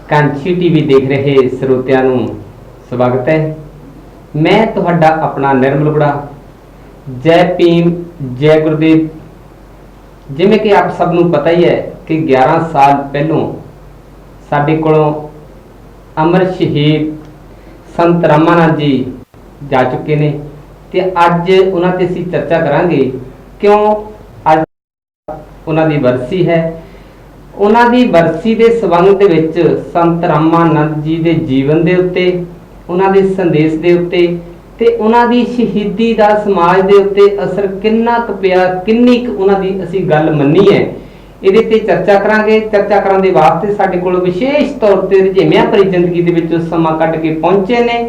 ਕਾਂਛੀ TV ਦੇਖ ਰਹੇ ਸਰੋਤਿਆਂ ਨੂੰ ਸਵਾਗਤ ਹੈ। ਮੈਂ ਤੁਹਾਡਾ ਆਪਣਾ ਨਿਰਮਲ ਗੁੜਾ। ਜੈ ਭੀਮ, ਜੈ ਗੁਰਦੇਵ। ਜਿਵੇਂ ਕਿ ਆਪ ਸਭ ਨੂੰ ਪਤਾ ਹੀ ਹੈ ਕਿ 11 ਸਾਲ ਪਹਿਲੋਂ ਸਾਡੇ ਕੋਲੋਂ ਅਮਰ ਸ਼ਹੀਦ ਸੰਤ ਰਾਮਾਨੰਦ ਜੀ ਜਾ ਚੁੱਕੇ ਨੇ ਤੇ ਅੱਜ ਉਹਨਾਂ ਤੇ ਅਸੀਂ ਚਰਚਾ ਕਰਾਂਗੇ ਕਿਉਂ ਅੱਜ ਉਹਨਾਂ ਦੀ ਬਰਸੀ ਹੈ। ਉਹਨਾਂ ਦੀ ਬਰਸੀ ਦੇ ਸੰਬੰਧ ਦੇ ਵਿੱਚ ਸੰਤ ਰਾਮਾਨੰਦ ਜੀ ਦੇ ਜੀਵਨ ਦੇ ਉੱਤੇ, ਉਹਨਾਂ ਦੇ ਸੰਦੇਸ਼ ਦੇ ਉੱਤੇ ਤੇ ਉਹਨਾਂ ਦੀ ਸ਼ਹੀਦੀ ਦਾ ਸਮਾਜ ਦੇ ਉੱਤੇ ਅਸਰ ਕਿੰਨਾ ਕੁ ਪਿਆ, ਕਿੰਨੀ ਕੁ ਉਹਨਾਂ ਦੀ ਅਸੀਂ ਗੱਲ ਮੰਨੀ ਹੈ, ਇਹਦੇ ਤੇ ਚਰਚਾ ਕਰਾਂਗੇ। ਚਰਚਾ ਕਰਨ ਦੇ ਵਾਸਤੇ ਸਾਡੇ ਕੋਲ ਵਿਸ਼ੇਸ਼ ਤੌਰ ਤੇ ਰੁਝੇਵਿਆਂ ਭਰੀ ਜ਼ਿੰਦਗੀ ਦੇ ਵਿੱਚ ਸਮਾਂ ਕੱਢ ਕੇ ਪਹੁੰਚੇ ਨੇ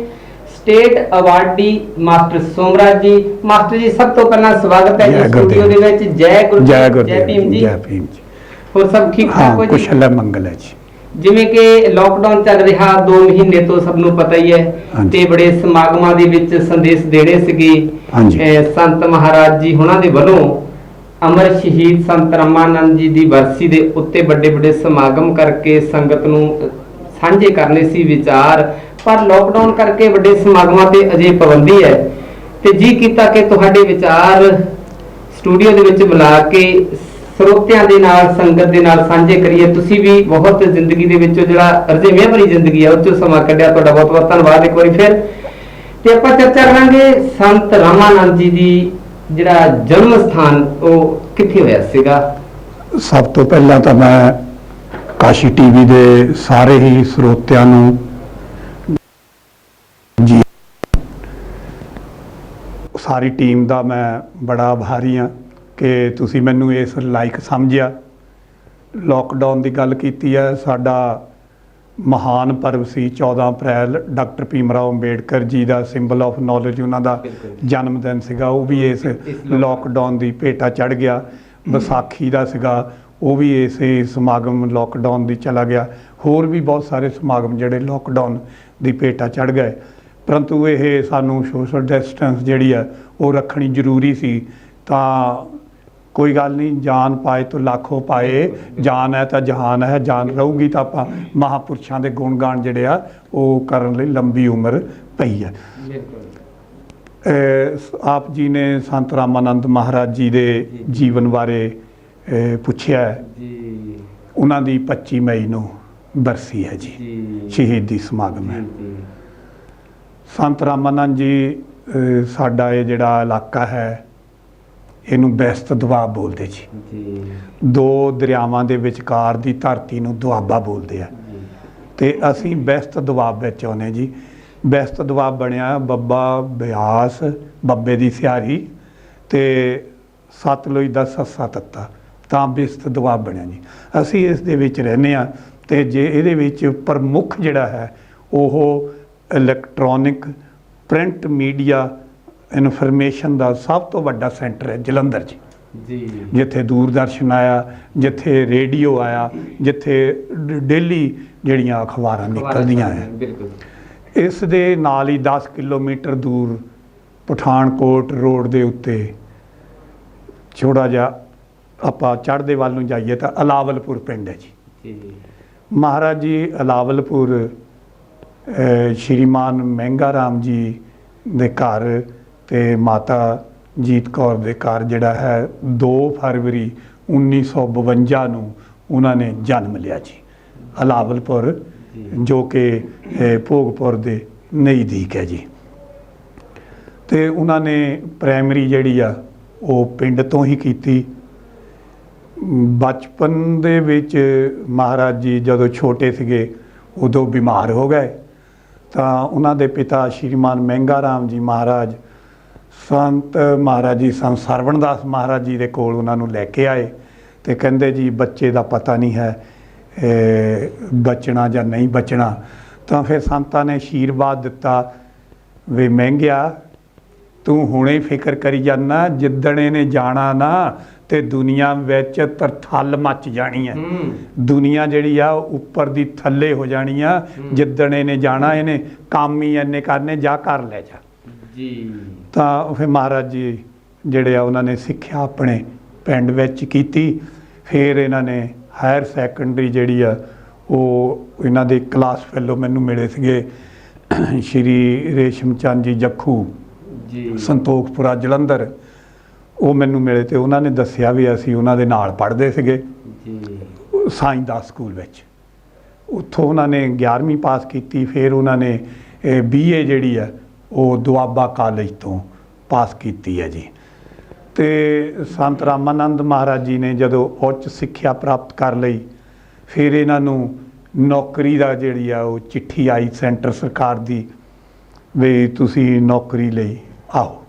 ਸਟੇਟ ਅਵਾਰਡੀ ਮਾਸਟਰ ਸੋਮਰਾਜ ਜੀ। ਮਾਸਟਰ ਜੀ, ਸਭ ਤੋਂ ਪਹਿਲਾਂ ਸਵਾਗਤ ਹੈ ਜੀ ਸਟੂਡੀਓ ਦੇ ਵਿੱਚ। ਜੈ ਗੁਰਦੇਵ, ਜੈ ਭੀਮ ਜੀ। ਜੈ ਭੀਮ ਜੀ। ਹੋਰ ਸਭ ਠੀਕ ਠਾਕ ਹੋ ਜੀ? ਕੁਸ਼ਲ ਹੈ, ਮੰਗਲ ਹੈ ਜੀ। ਜਿਵੇਂ ਕਿ ਲੋਕਡਾਊਨ ਚੱਲ ਰਿਹਾ 2 ਮਹੀਨੇ ਤੋਂ ਸਭ ਨੂੰ ਪਤਾ ਹੀ ਹੈ ਤੇ ਬੜੇ ਸਮਾਗਮਾਂ ਦੇ ਵਿੱਚ ਸੰਦੇਸ਼ ਦੇਣੇ ਸੀਗੇ ਸੰਤ ਮਹਾਰਾਜ ਜੀ ਉਹਨਾਂ ਦੇ ਵੱਲੋਂ। ਅਮਰ ਸ਼ਹੀਦ ਸੰਤ ਰਾਮਾਨੰਦ ਜੀ ਦੀ ਬਰਸੀ ਦੇ ਉੱਤੇ ਵੱਡੇ ਵੱਡੇ ਸਮਾਗਮ ਕਰਕੇ ਸੰਗਤ ਨੂੰ ਸਾਂਝੇ ਕਰਨੇ ਸੀ ਵਿਚਾਰ, ਪਰ ਲੋਕਡਾਊਨ ਕਰਕੇ ਵੱਡੇ ਸਮਾਗਮਾਂ ਤੇ ਅਜੇ ਪਾਬੰਦੀ ਹੈ ਤੇ ਜੀ ਕੀਤਾ ਕਿ ਤੁਹਾਡੇ ਵਿਚਾਰ ਸਟੂਡੀਓ ਦੇ ਵਿੱਚ ਬੁਲਾ ਕੇ ਸਰੋਤਿਆਂ ਦੇ ਨਾਲ, ਸੰਗਤ ਦੇ ਨਾਲ ਸਾਂਝੇ ਕਰੀਏ। ਤੁਸੀਂ ਵੀ ਬਹੁਤ ਜ਼ਿੰਦਗੀ ਦੇ ਵਿੱਚੋਂ ਜਿਹੜਾ ਰੁਝੇਵਿਆਂ ਭਰੀ ਜ਼ਿੰਦਗੀ ਹੈ ਉਹ ਚੋਂ ਸਮਾਂ ਕੱਢਿਆ, ਤੁਹਾਡਾ ਬਹੁਤ ਬਹੁਤ ਧੰਨਵਾਦ ਇੱਕ ਵਾਰੀ ਫਿਰ। ਤੇ ਆਪਾਂ ਚਰਚਾ ਕਰਾਂਗੇ ਸੰਤ ਰਾਮਾਨੰਦ ਜੀ ਦੀ ਜਿਹੜਾ ਜਨਮ ਸਥਾਨ ਉਹ ਕਿੱਥੇ ਹੋਇਆ ਸੀਗਾ। ਸਭ ਤੋਂ ਪਹਿਲਾਂ ਤਾਂ ਮੈਂ ਕਾਸ਼ੀ ਟੀਵੀ ਦੇ ਸਾਰੇ ਹੀ ਸਰੋਤਿਆਂ ਨੂੰ ਜੀ, ਸਾਰੀ ਟੀਮ ਦਾ ਮੈਂ ਬੜਾ ਆਭਾਰੀ ਹਾਂ ਕਿ ਤੁਸੀਂ ਮੈਨੂੰ ਇਸ ਲਾਇਕ ਸਮਝਿਆ। ਲੋਕਡਾਊਨ ਦੀ ਗੱਲ ਕੀਤੀ ਹੈ, ਸਾਡਾ ਮਹਾਨ ਪਰਵ ਸੀ 14 ਅਪ੍ਰੈਲ doctor Bhim Rao Ambedkar ji the symbol of knowledge, ਉਹਨਾਂ ਦਾ ਜਨਮ ਦਿਨ ਸੀਗਾ, ਉਹ ਵੀ ਇਸ ਲੋਕਡਾਊਨ ਦੀ ਭੇਟਾ ਚੜ੍ਹ ਗਿਆ। ਵਿਸਾਖੀ ਦਾ ਸੀਗਾ, ਉਹ ਵੀ ਇਸੇ ਸਮਾਗਮ ਲੋਕਡਾਊਨ ਦੀ ਚਲਾ ਗਿਆ। ਹੋਰ ਵੀ ਬਹੁਤ ਸਾਰੇ ਸਮਾਗਮ ਜਿਹੜੇ ਲੋਕਡਾਊਨ ਦੀ ਭੇਟਾ ਚੜ੍ਹ ਗਏ, ਪਰੰਤੂ ਇਹ ਸਾਨੂੰ ਸੋਸ਼ਲ ਡਿਸਟੈਂਸ ਜਿਹੜੀ ਹੈ ਉਹ ਰੱਖਣੀ ਜ਼ਰੂਰੀ ਸੀ। ਤਾਂ ਕੋਈ ਗੱਲ ਨਹੀਂ, ਜਾਨ ਪਾਏ ਤੋਂ ਲੱਖੋਂ ਪਾਏ, ਜਾਨ ਹੈ ਤਾਂ ਜਹਾਨ ਹੈ, ਜਾਨ ਰਹੂਗੀ ਤਾਂ ਆਪਾਂ ਮਹਾਂਪੁਰਸ਼ਾਂ ਦੇ ਗੁਣ ਗਾਣ ਜਿਹੜੇ ਆ ਉਹ ਕਰਨ ਲਈ ਲੰਬੀ ਉਮਰ ਪਈ ਹੈ। ਆਪ ਜੀ ਨੇ ਸੰਤ ਰਾਮਾਨੰਦ ਮਹਾਰਾਜ ਜੀ ਦੇ ਜੀਵਨ ਬਾਰੇ ਪੁੱਛਿਆ ਹੈ। ਉਹਨਾਂ ਦੀ 25 ਮਈ ਨੂੰ ਬਰਸੀ ਹੈ ਜੀ, ਸ਼ਹੀਦੀ ਸਮਾਗਮ ਹੈ। ਸੰਤ ਰਾਮਾਨੰਦ ਜੀ, ਸਾਡਾ ਇਹ ਜਿਹੜਾ ਇਲਾਕਾ ਹੈ ਇਹਨੂੰ ਬੈਸਤ ਦੁਆਬ ਬੋਲਦੇ ਜੀ। 2 ਦਰਿਆਵਾਂ ਦੇ ਵਿਚਕਾਰ ਦੀ ਧਰਤੀ ਨੂੰ ਦੁਆਬਾ ਬੋਲਦੇ ਆ ਤੇ ਅਸੀਂ ਬੈਸਤ ਦੁਆਬ ਵਿੱਚ ਆਉਂਦੇ ਜੀ। ਬੈਸਤ ਦੁਆਬ ਬਣਿਆ ਬੱਬਾ ਬਿਆਸ, ਬੱਬੇ ਦੀ ਸਿਆਰੀ ਤੇ ਸਤਲੁਜ ਦਾ ਸੱਸਾ ਤੱਤਾ, ਤਾਂ ਬੈਸਤ ਦੁਆਬ ਬਣਿਆ ਜੀ। ਅਸੀਂ ਇਸ ਦੇ ਵਿੱਚ ਰਹਿੰਦੇ ਹਾਂ ਤੇ ਜੇ ਇਹਦੇ ਵਿੱਚ ਪ੍ਰਮੁੱਖ ਜਿਹੜਾ ਹੈ ਉਹ ਇਲੈਕਟ੍ਰੋਨਿਕ ਪ੍ਰਿੰਟ ਮੀਡੀਆ ਇਨਫੋਰਮੇਸ਼ਨ ਦਾ ਸਭ ਤੋਂ ਵੱਡਾ ਸੈਂਟਰ ਹੈ ਜਲੰਧਰ ਜੀ। ਜਿੱਥੇ ਦੂਰਦਰਸ਼ਨ ਆਇਆ, ਜਿੱਥੇ ਰੇਡੀਓ ਆਇਆ, ਜਿੱਥੇ ਡੇਲੀ ਜਿਹੜੀਆਂ ਅਖਬਾਰਾਂ ਨਿਕਲਦੀਆਂ ਹੈ। ਇਸ ਦੇ ਨਾਲ ਹੀ 10 ਕਿਲੋਮੀਟਰ ਦੂਰ ਪਠਾਨਕੋਟ ਰੋਡ ਦੇ ਉੱਤੇ ਛੋਟਾ ਜਿਹਾ ਆਪਾਂ ਚੜ੍ਹਦੇ ਵੱਲ ਨੂੰ ਜਾਈਏ ਤਾਂ ਅਲਾਵਲਪੁਰ ਪਿੰਡ ਹੈ ਜੀ। ਮਹਾਰਾਜ ਜੀ ਅਲਾਵਲਪੁਰ ਸ਼੍ਰੀਮਾਨ ਮਹਿੰਗਾ ਰਾਮ ਜੀ ਦੇ ਘਰ ਤੇ ਮਾਤਾ ਜੀਤ ਕੌਰ ਦੇ ਘਰ ਜਿਹੜਾ ਹੈ 2 ਫਰਵਰੀ 1952 ਨੂੰ ਉਹਨਾਂ ਨੇ ਜਨਮ ਲਿਆ ਜੀ, ਅਲਾਵਲਪੁਰ, ਜੋ ਕਿ ਭੋਗਪੁਰ ਦੇ ਨਜ਼ਦੀਕ ਹੈ ਜੀ। ਤੇ ਉਹਨਾਂ ਨੇ ਪ੍ਰਾਇਮਰੀ ਜਿਹੜੀ ਆ ਉਹ ਪਿੰਡ ਤੋਂ ਹੀ ਕੀਤੀ। ਬਚਪਨ ਦੇ ਵਿੱਚ ਮਹਾਰਾਜ ਜੀ ਜਦੋਂ ਛੋਟੇ ਸੀਗੇ ਉਦੋਂ ਬਿਮਾਰ ਹੋ ਗਏ ਤਾਂ ਉਹਨਾਂ ਦੇ ਪਿਤਾ ਸ਼੍ਰੀਮਾਨ ਮਹਿੰਗਾ ਰਾਮ ਜੀ ਮਹਾਰਾਜ ਸੰਤ ਮਹਾਰਾਜ ਜੀ ਸੰਤ ਸਰਵਣਦਾਸ ਮਹਾਰਾਜ ਜੀ ਦੇ ਕੋਲ ਉਹਨਾਂ ਨੂੰ ਲੈ ਕੇ ਆਏ ਤੇ ਕਹਿੰਦੇ ਜੀ ਬੱਚੇ ਦਾ ਪਤਾ ਨਹੀਂ ਹੈ ਬਚਣਾ ਜਾਂ ਨਹੀਂ ਬਚਣਾ। ਤਾਂ ਫਿਰ ਸੰਤਾਂ ਨੇ ਆਸ਼ੀਰਵਾਦ ਦਿੱਤਾ ਵੀ ਮਹਿੰਗਿਆ ਤੂੰ ਹੁਣੇ ਫਿਕਰ ਕਰੀ ਜਾਂਦਾ, ਜਿੱਦਣ ਇਹਨੇ ਜਾਣਾ ਨਾ ਤੇ ਦੁਨੀਆ ਵਿੱਚ ਤਰਥੱਲ ਮੱਚ ਜਾਣੀ ਹੈ। ਦੁਨੀਆ ਜਿਹੜੀ ਆ ਉੱਪਰ ਦੀ ਥੱਲੇ ਹੋ ਜਾਣੀ ਆ। ਜਿੱਦਣ ਇਹਨੇ ਜਾਣਾ, ਇਹਨੇ ਕੰਮ ਹੀ ਇੰਨੇ ਕਰਨੇ, ਜਾ ਕਰ ਲੈ ਜਾ ਜੀ। ਤਾਂ ਫਿਰ ਮਹਾਰਾਜ ਜੀ ਜਿਹੜੇ ਆ ਉਹਨਾਂ ਨੇ ਸਿੱਖਿਆ ਆਪਣੇ ਪਿੰਡ ਵਿੱਚ ਕੀਤੀ। ਫਿਰ ਇਹਨਾਂ ਨੇ ਹਾਇਰ ਸੈਕੰਡਰੀ ਜਿਹੜੀ ਆ ਉਹ ਇਹਨਾਂ ਦੇ ਕਲਾਸ ਫੈਲੋ ਮੈਨੂੰ ਮਿਲੇ ਸੀਗੇ ਸ਼੍ਰੀ ਰੇਸ਼ਮ ਚੰਦ ਜੀ ਜੱਖੂ ਜੀ ਸੰਤੋਖਪੁਰਾ ਜਲੰਧਰ। ਉਹ ਮੈਨੂੰ ਮਿਲੇ ਤੇ ਉਹਨਾਂ ਨੇ ਦੱਸਿਆ ਵੀ ਅਸੀਂ ਉਹਨਾਂ ਦੇ ਨਾਲ ਪੜ੍ਹਦੇ ਸੀਗੇ ਜੀ ਸਾਈਂ ਦਾਸ ਸਕੂਲ ਵਿੱਚ। ਉੱਥੋਂ ਉਹਨਾਂ ਨੇ 11ਵੀਂ ਪਾਸ ਕੀਤੀ, ਫਿਰ ਉਹਨਾਂ ਨੇ BA ਜਿਹੜੀ ਹੈ ਉਹ ਦੁਆਬਾ ਕਾਲਜ ਤੋਂ ਪਾਸ ਕੀਤੀ ਹੈ ਜੀ। ਤੇ ਸੰਤ ਰਾਮਾਨੰਦ ਮਹਾਰਾਜ ਜੀ ਨੇ ਜਦੋਂ ਉੱਚ ਸਿੱਖਿਆ ਪ੍ਰਾਪਤ ਕਰ ਲਈ, ਫਿਰ ਇਹਨਾਂ ਨੂੰ ਨੌਕਰੀ ਦਾ ਜਿਹੜੀ ਆ ਉਹ ਚਿੱਠੀ ਆਈ ਸੈਂਟਰ ਸਰਕਾਰ ਦੀ ਵੀ ਤੁਸੀਂ ਨੌਕਰੀ ਲਈ ਆਓ।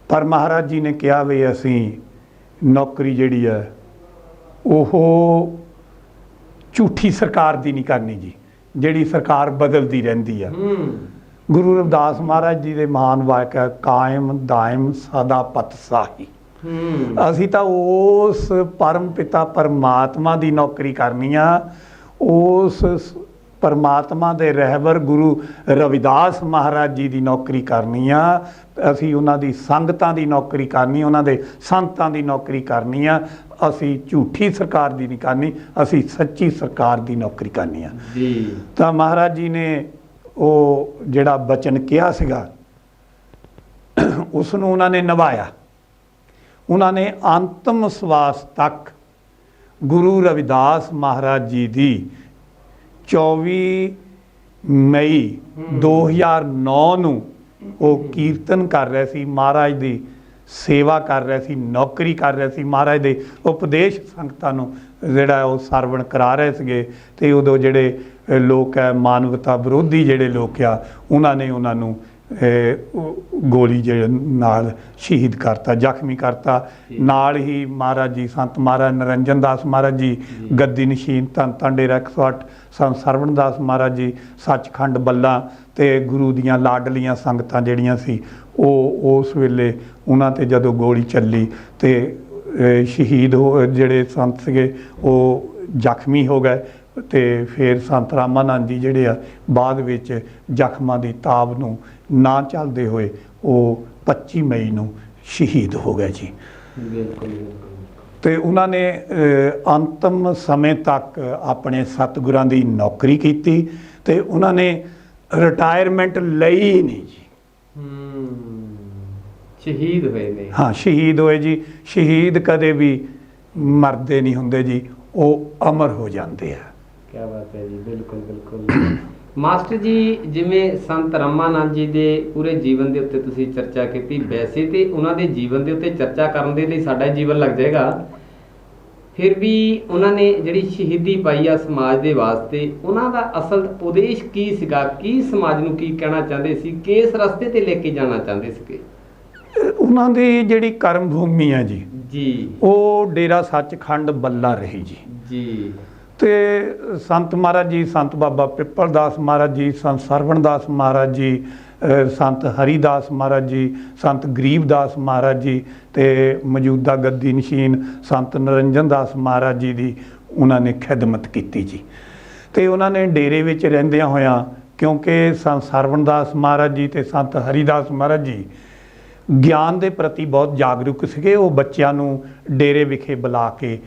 ਪਰ ਮਹਾਰਾਜ ਜੀ ਨੇ ਕਿਹਾ ਵੀ ਅਸੀਂ ਨੌਕਰੀ ਜਿਹੜੀ ਹੈ ਉਹ ਝੂਠੀ ਸਰਕਾਰ ਦੀ ਨਹੀਂ ਕਰਨੀ ਜੀ, ਜਿਹੜੀ ਸਰਕਾਰ ਬਦਲਦੀ ਰਹਿੰਦੀ ਆ। ਗੁਰੂ ਰਵਿਦਾਸ ਮਹਾਰਾਜ ਜੀ ਦੇ ਮਹਾਨ ਵਾਕ ਹੈ, ਕਾਇਮ ਦਾਇਮ ਸਦਾ ਪਤਸਾਹੀ। ਅਸੀਂ ਤਾਂ ਉਸ ਪਰਮ ਪਿਤਾ ਪਰਮਾਤਮਾ ਦੀ ਨੌਕਰੀ ਕਰਨੀ ਆ, ਉਸ ਪਰਮਾਤਮਾ ਦੇ ਰਹਿਬਰ ਗੁਰੂ ਰਵਿਦਾਸ ਮਹਾਰਾਜ ਜੀ ਦੀ ਨੌਕਰੀ ਕਰਨੀ ਆ। ਅਸੀਂ ਉਹਨਾਂ ਦੀ ਸੰਗਤਾਂ ਦੀ ਨੌਕਰੀ ਕਰਨੀ, ਉਹਨਾਂ ਦੇ ਸੰਤਾਂ ਦੀ ਨੌਕਰੀ ਕਰਨੀ ਆ। ਅਸੀਂ ਝੂਠੀ ਸਰਕਾਰ ਦੀ ਨਹੀਂ ਕਰਨੀ, ਅਸੀਂ ਸੱਚੀ ਸਰਕਾਰ ਦੀ ਨੌਕਰੀ ਕਰਨੀ ਆ ਜੀ। ਤਾਂ ਮਹਾਰਾਜ ਜੀ ਨੇ ਉਹ ਜਿਹੜਾ ਬਚਨ ਕਿਹਾ ਸੀਗਾ ਉਸ ਨੂੰ ਉਹਨਾਂ ਨੇ ਨਿਭਾਇਆ। ਉਹਨਾਂ ਨੇ ਅੰਤਮ ਸਵਾਸ ਤੱਕ ਗੁਰੂ ਰਵਿਦਾਸ ਮਹਾਰਾਜ ਜੀ ਦੀ 24 ਮਈ 2009 ਨੂੰ ਉਹ ਕੀਰਤਨ ਕਰ ਰਹੇ ਸੀ, ਮਹਾਰਾਜ ਦੀ ਸੇਵਾ ਕਰ ਰਹੇ ਸੀ, ਨੌਕਰੀ ਕਰ ਰਹੇ ਸੀ, ਮਹਾਰਾਜ ਦੇ ਉਪਦੇਸ਼ ਸੰਗਤਾਂ ਨੂੰ ਜਿਹੜਾ ਉਹ ਸਰਵਣ ਕਰਾ ਰਹੇ ਸੀਗੇ। ਤੇ ਉਦੋਂ ਜਿਹੜੇ ਲੋਕ ਹੈ ਮਾਨਵਤਾ ਵਿਰੋਧੀ ਜਿਹੜੇ ਲੋਕ ਆ, ਉਹਨਾਂ ਨੇ ਉਹਨਾਂ ਨੂੰ ਗੋਲੀ ਜਿਹੜੇ ਨਾਲ ਸ਼ਹੀਦ ਕਰਤਾ, ਜ਼ਖਮੀ ਕਰਤਾ। ਨਾਲ ਹੀ ਮਹਾਰਾਜ ਜੀ ਸੰਤ ਮਹਾਰਾਜ ਨਿਰੰਜਨ ਦਾਸ ਮਹਾਰਾਜ ਜੀ ਗੱਦੀ ਨਸ਼ੀਨ ਧੰਨ ਧੰਨ ਡੇਰਾ 108, ਸੰਤ ਸਰਵਣ ਦਾਸ ਮਹਾਰਾਜ ਜੀ ਸੱਚਖੰਡ ਬੱਲਾ ਤੇ ਗੁਰੂ ਦੀਆਂ ਲਾਡਲੀਆਂ ਸੰਗਤਾਂ ਜਿਹੜੀਆਂ ਸੀ ਉਹ ਉਸ ਵੇਲੇ ਉਹਨਾਂ ਤੇ ਜਦੋਂ ਗੋਲੀ ਚੱਲੀ ਤੇ ਸ਼ਹੀਦ ਹੋ ਜਿਹੜੇ ਸੰਤ ਸੀਗੇ ਉਹ ਜ਼ਖਮੀ ਹੋ ਗਏ। ਤੇ ਫਿਰ ਸੰਤ ਰਾਮਾਨੰਦ ਜੀ ਜਿਹੜੇ ਆ ਬਾਅਦ ਵਿੱਚ ਜ਼ਖਮਾਂ ਦੀ ਤਾਬ ਨੂੰ ਨਾ ਝੱਲਦੇ ਹੋਏ ਉਹ 25 ਮਈ ਨੂੰ ਸ਼ਹੀਦ ਹੋ ਗਏ ਜੀ। ਤੇ ਉਹਨਾਂ ਨੇ ਅੰਤਮ ਸਮੇਂ ਤੱਕ ਆਪਣੇ ਸਤਿਗੁਰਾਂ ਦੀ ਨੌਕਰੀ ਕੀਤੀ ਤੇ ਉਹਨਾਂ ਨੇ ਰਿਟਾਇਰਮੈਂਟ ਲਈ ਨਹੀਂ ਜੀ। ਸ਼ਹੀਦ ਹੋਏ ਨੇ। ਹਾਂ, ਸ਼ਹੀਦ ਹੋਏ ਜੀ। ਸ਼ਹੀਦ ਕਦੇ ਵੀ ਮਰਦੇ ਨਹੀਂ ਹੁੰਦੇ ਜੀ, ਉਹ ਅਮਰ ਹੋ ਜਾਂਦੇ ਆ। ਕਿਆ ਬਾਤ ਹੈ ਜੀ, ਬਿਲਕੁਲ ਬਿਲਕੁਲ। ਮਾਸਟਰ ਜੀ, ਜਿਵੇਂ ਸੰਤ ਰਾਮਾਨੰਦ ਜੀ ਦੇ ਪੂਰੇ ਜੀਵਨ ਦੇ ਉੱਤੇ ਤੁਸੀਂ ਚਰਚਾ ਕੀਤੀ, ਵੈਸੇ ਤੇ ਉਹਨਾਂ ਦੇ ਜੀਵਨ ਦੇ ਉੱਤੇ ਚਰਚਾ ਕਰਨ ਦੇ ਲਈ ਸਾਡਾ ਜੀਵਨ ਲੱਗ ਜਾਏਗਾ, ਫਿਰ ਵੀ ਉਹਨਾਂ ਨੇ ਜਿਹੜੀ ਸ਼ਹੀਦੀ ਪਾਈ ਆ ਸਮਾਜ ਦੇ ਵਾਸਤੇ, ਉਹਨਾਂ ਦਾ ਅਸਲ ਉਦੇਸ਼ ਕੀ ਸੀਗਾ? ਕੀ ਸਮਾਜ ਨੂੰ ਕੀ ਕਹਿਣਾ ਚਾਹੁੰਦੇ ਸੀ? ਕਿਸ ਰਸਤੇ ਤੇ ਲੈ ਕੇ ਜਾਣਾ ਚਾਹੁੰਦੇ ਸੀਗੇ? ਉਹਨਾਂ ਦੀ ਜਿਹੜੀ ਕਰਮ ਭੂਮੀ ਹੈ ਜੀ ਜੀ ਉਹ ਡੇਰਾ ਸੱਚਖੰਡ ਬੱਲਾ ਰਹੀ ਜੀ। ਜੀ ਤੇ ਸੰਤ ਮਹਾਰਾਜ ਜੀ, ਸੰਤ ਬਾਬਾ ਪਿੱਪਲ ਦਾਸ ਮਹਾਰਾਜ ਜੀ, ਸੰਤ ਸਰਵਣ ਦਾਸ ਮਹਾਰਾਜ ਜੀ, ਸੰਤ ਹਰੀਦਾਸ ਮਹਾਰਾਜ ਜੀ, ਸੰਤ ਗਰੀਬਦਾਸ ਮਹਾਰਾਜ ਜੀ ਤੇ ਮੌਜੂਦਾ ਗੱਦੀ ਨਸ਼ੀਨ ਸੰਤ ਨਿਰੰਜਨ ਦਾਸ ਮਹਾਰਾਜ ਜੀ ਦੀ ਉਹਨਾਂ ਨੇ ਖਿਦਮਤ ਕੀਤੀ ਜੀ। ਤੇ ਉਹਨਾਂ ਨੇ ਡੇਰੇ ਵਿੱਚ ਰਹਿੰਦਿਆਂ ਹੋਇਆਂ, ਕਿਉਂਕਿ ਸੰਤ ਸਰਵਣ ਦਾਸ ਮਹਾਰਾਜ ਜੀ ਤੇ ਸੰਤ ਹਰੀਦਾਸ ਮਹਾਰਾਜ ਜੀ ਗਿਆਨ ਦੇ ਪ੍ਰਤੀ ਬਹੁਤ ਜਾਗਰੂਕ ਸੀਗੇ। ਉਹ ਬੱਚਿਆਂ ਨੂੰ ਡੇਰੇ ਵਿਖੇ ਬੁਲਾ ਕੇ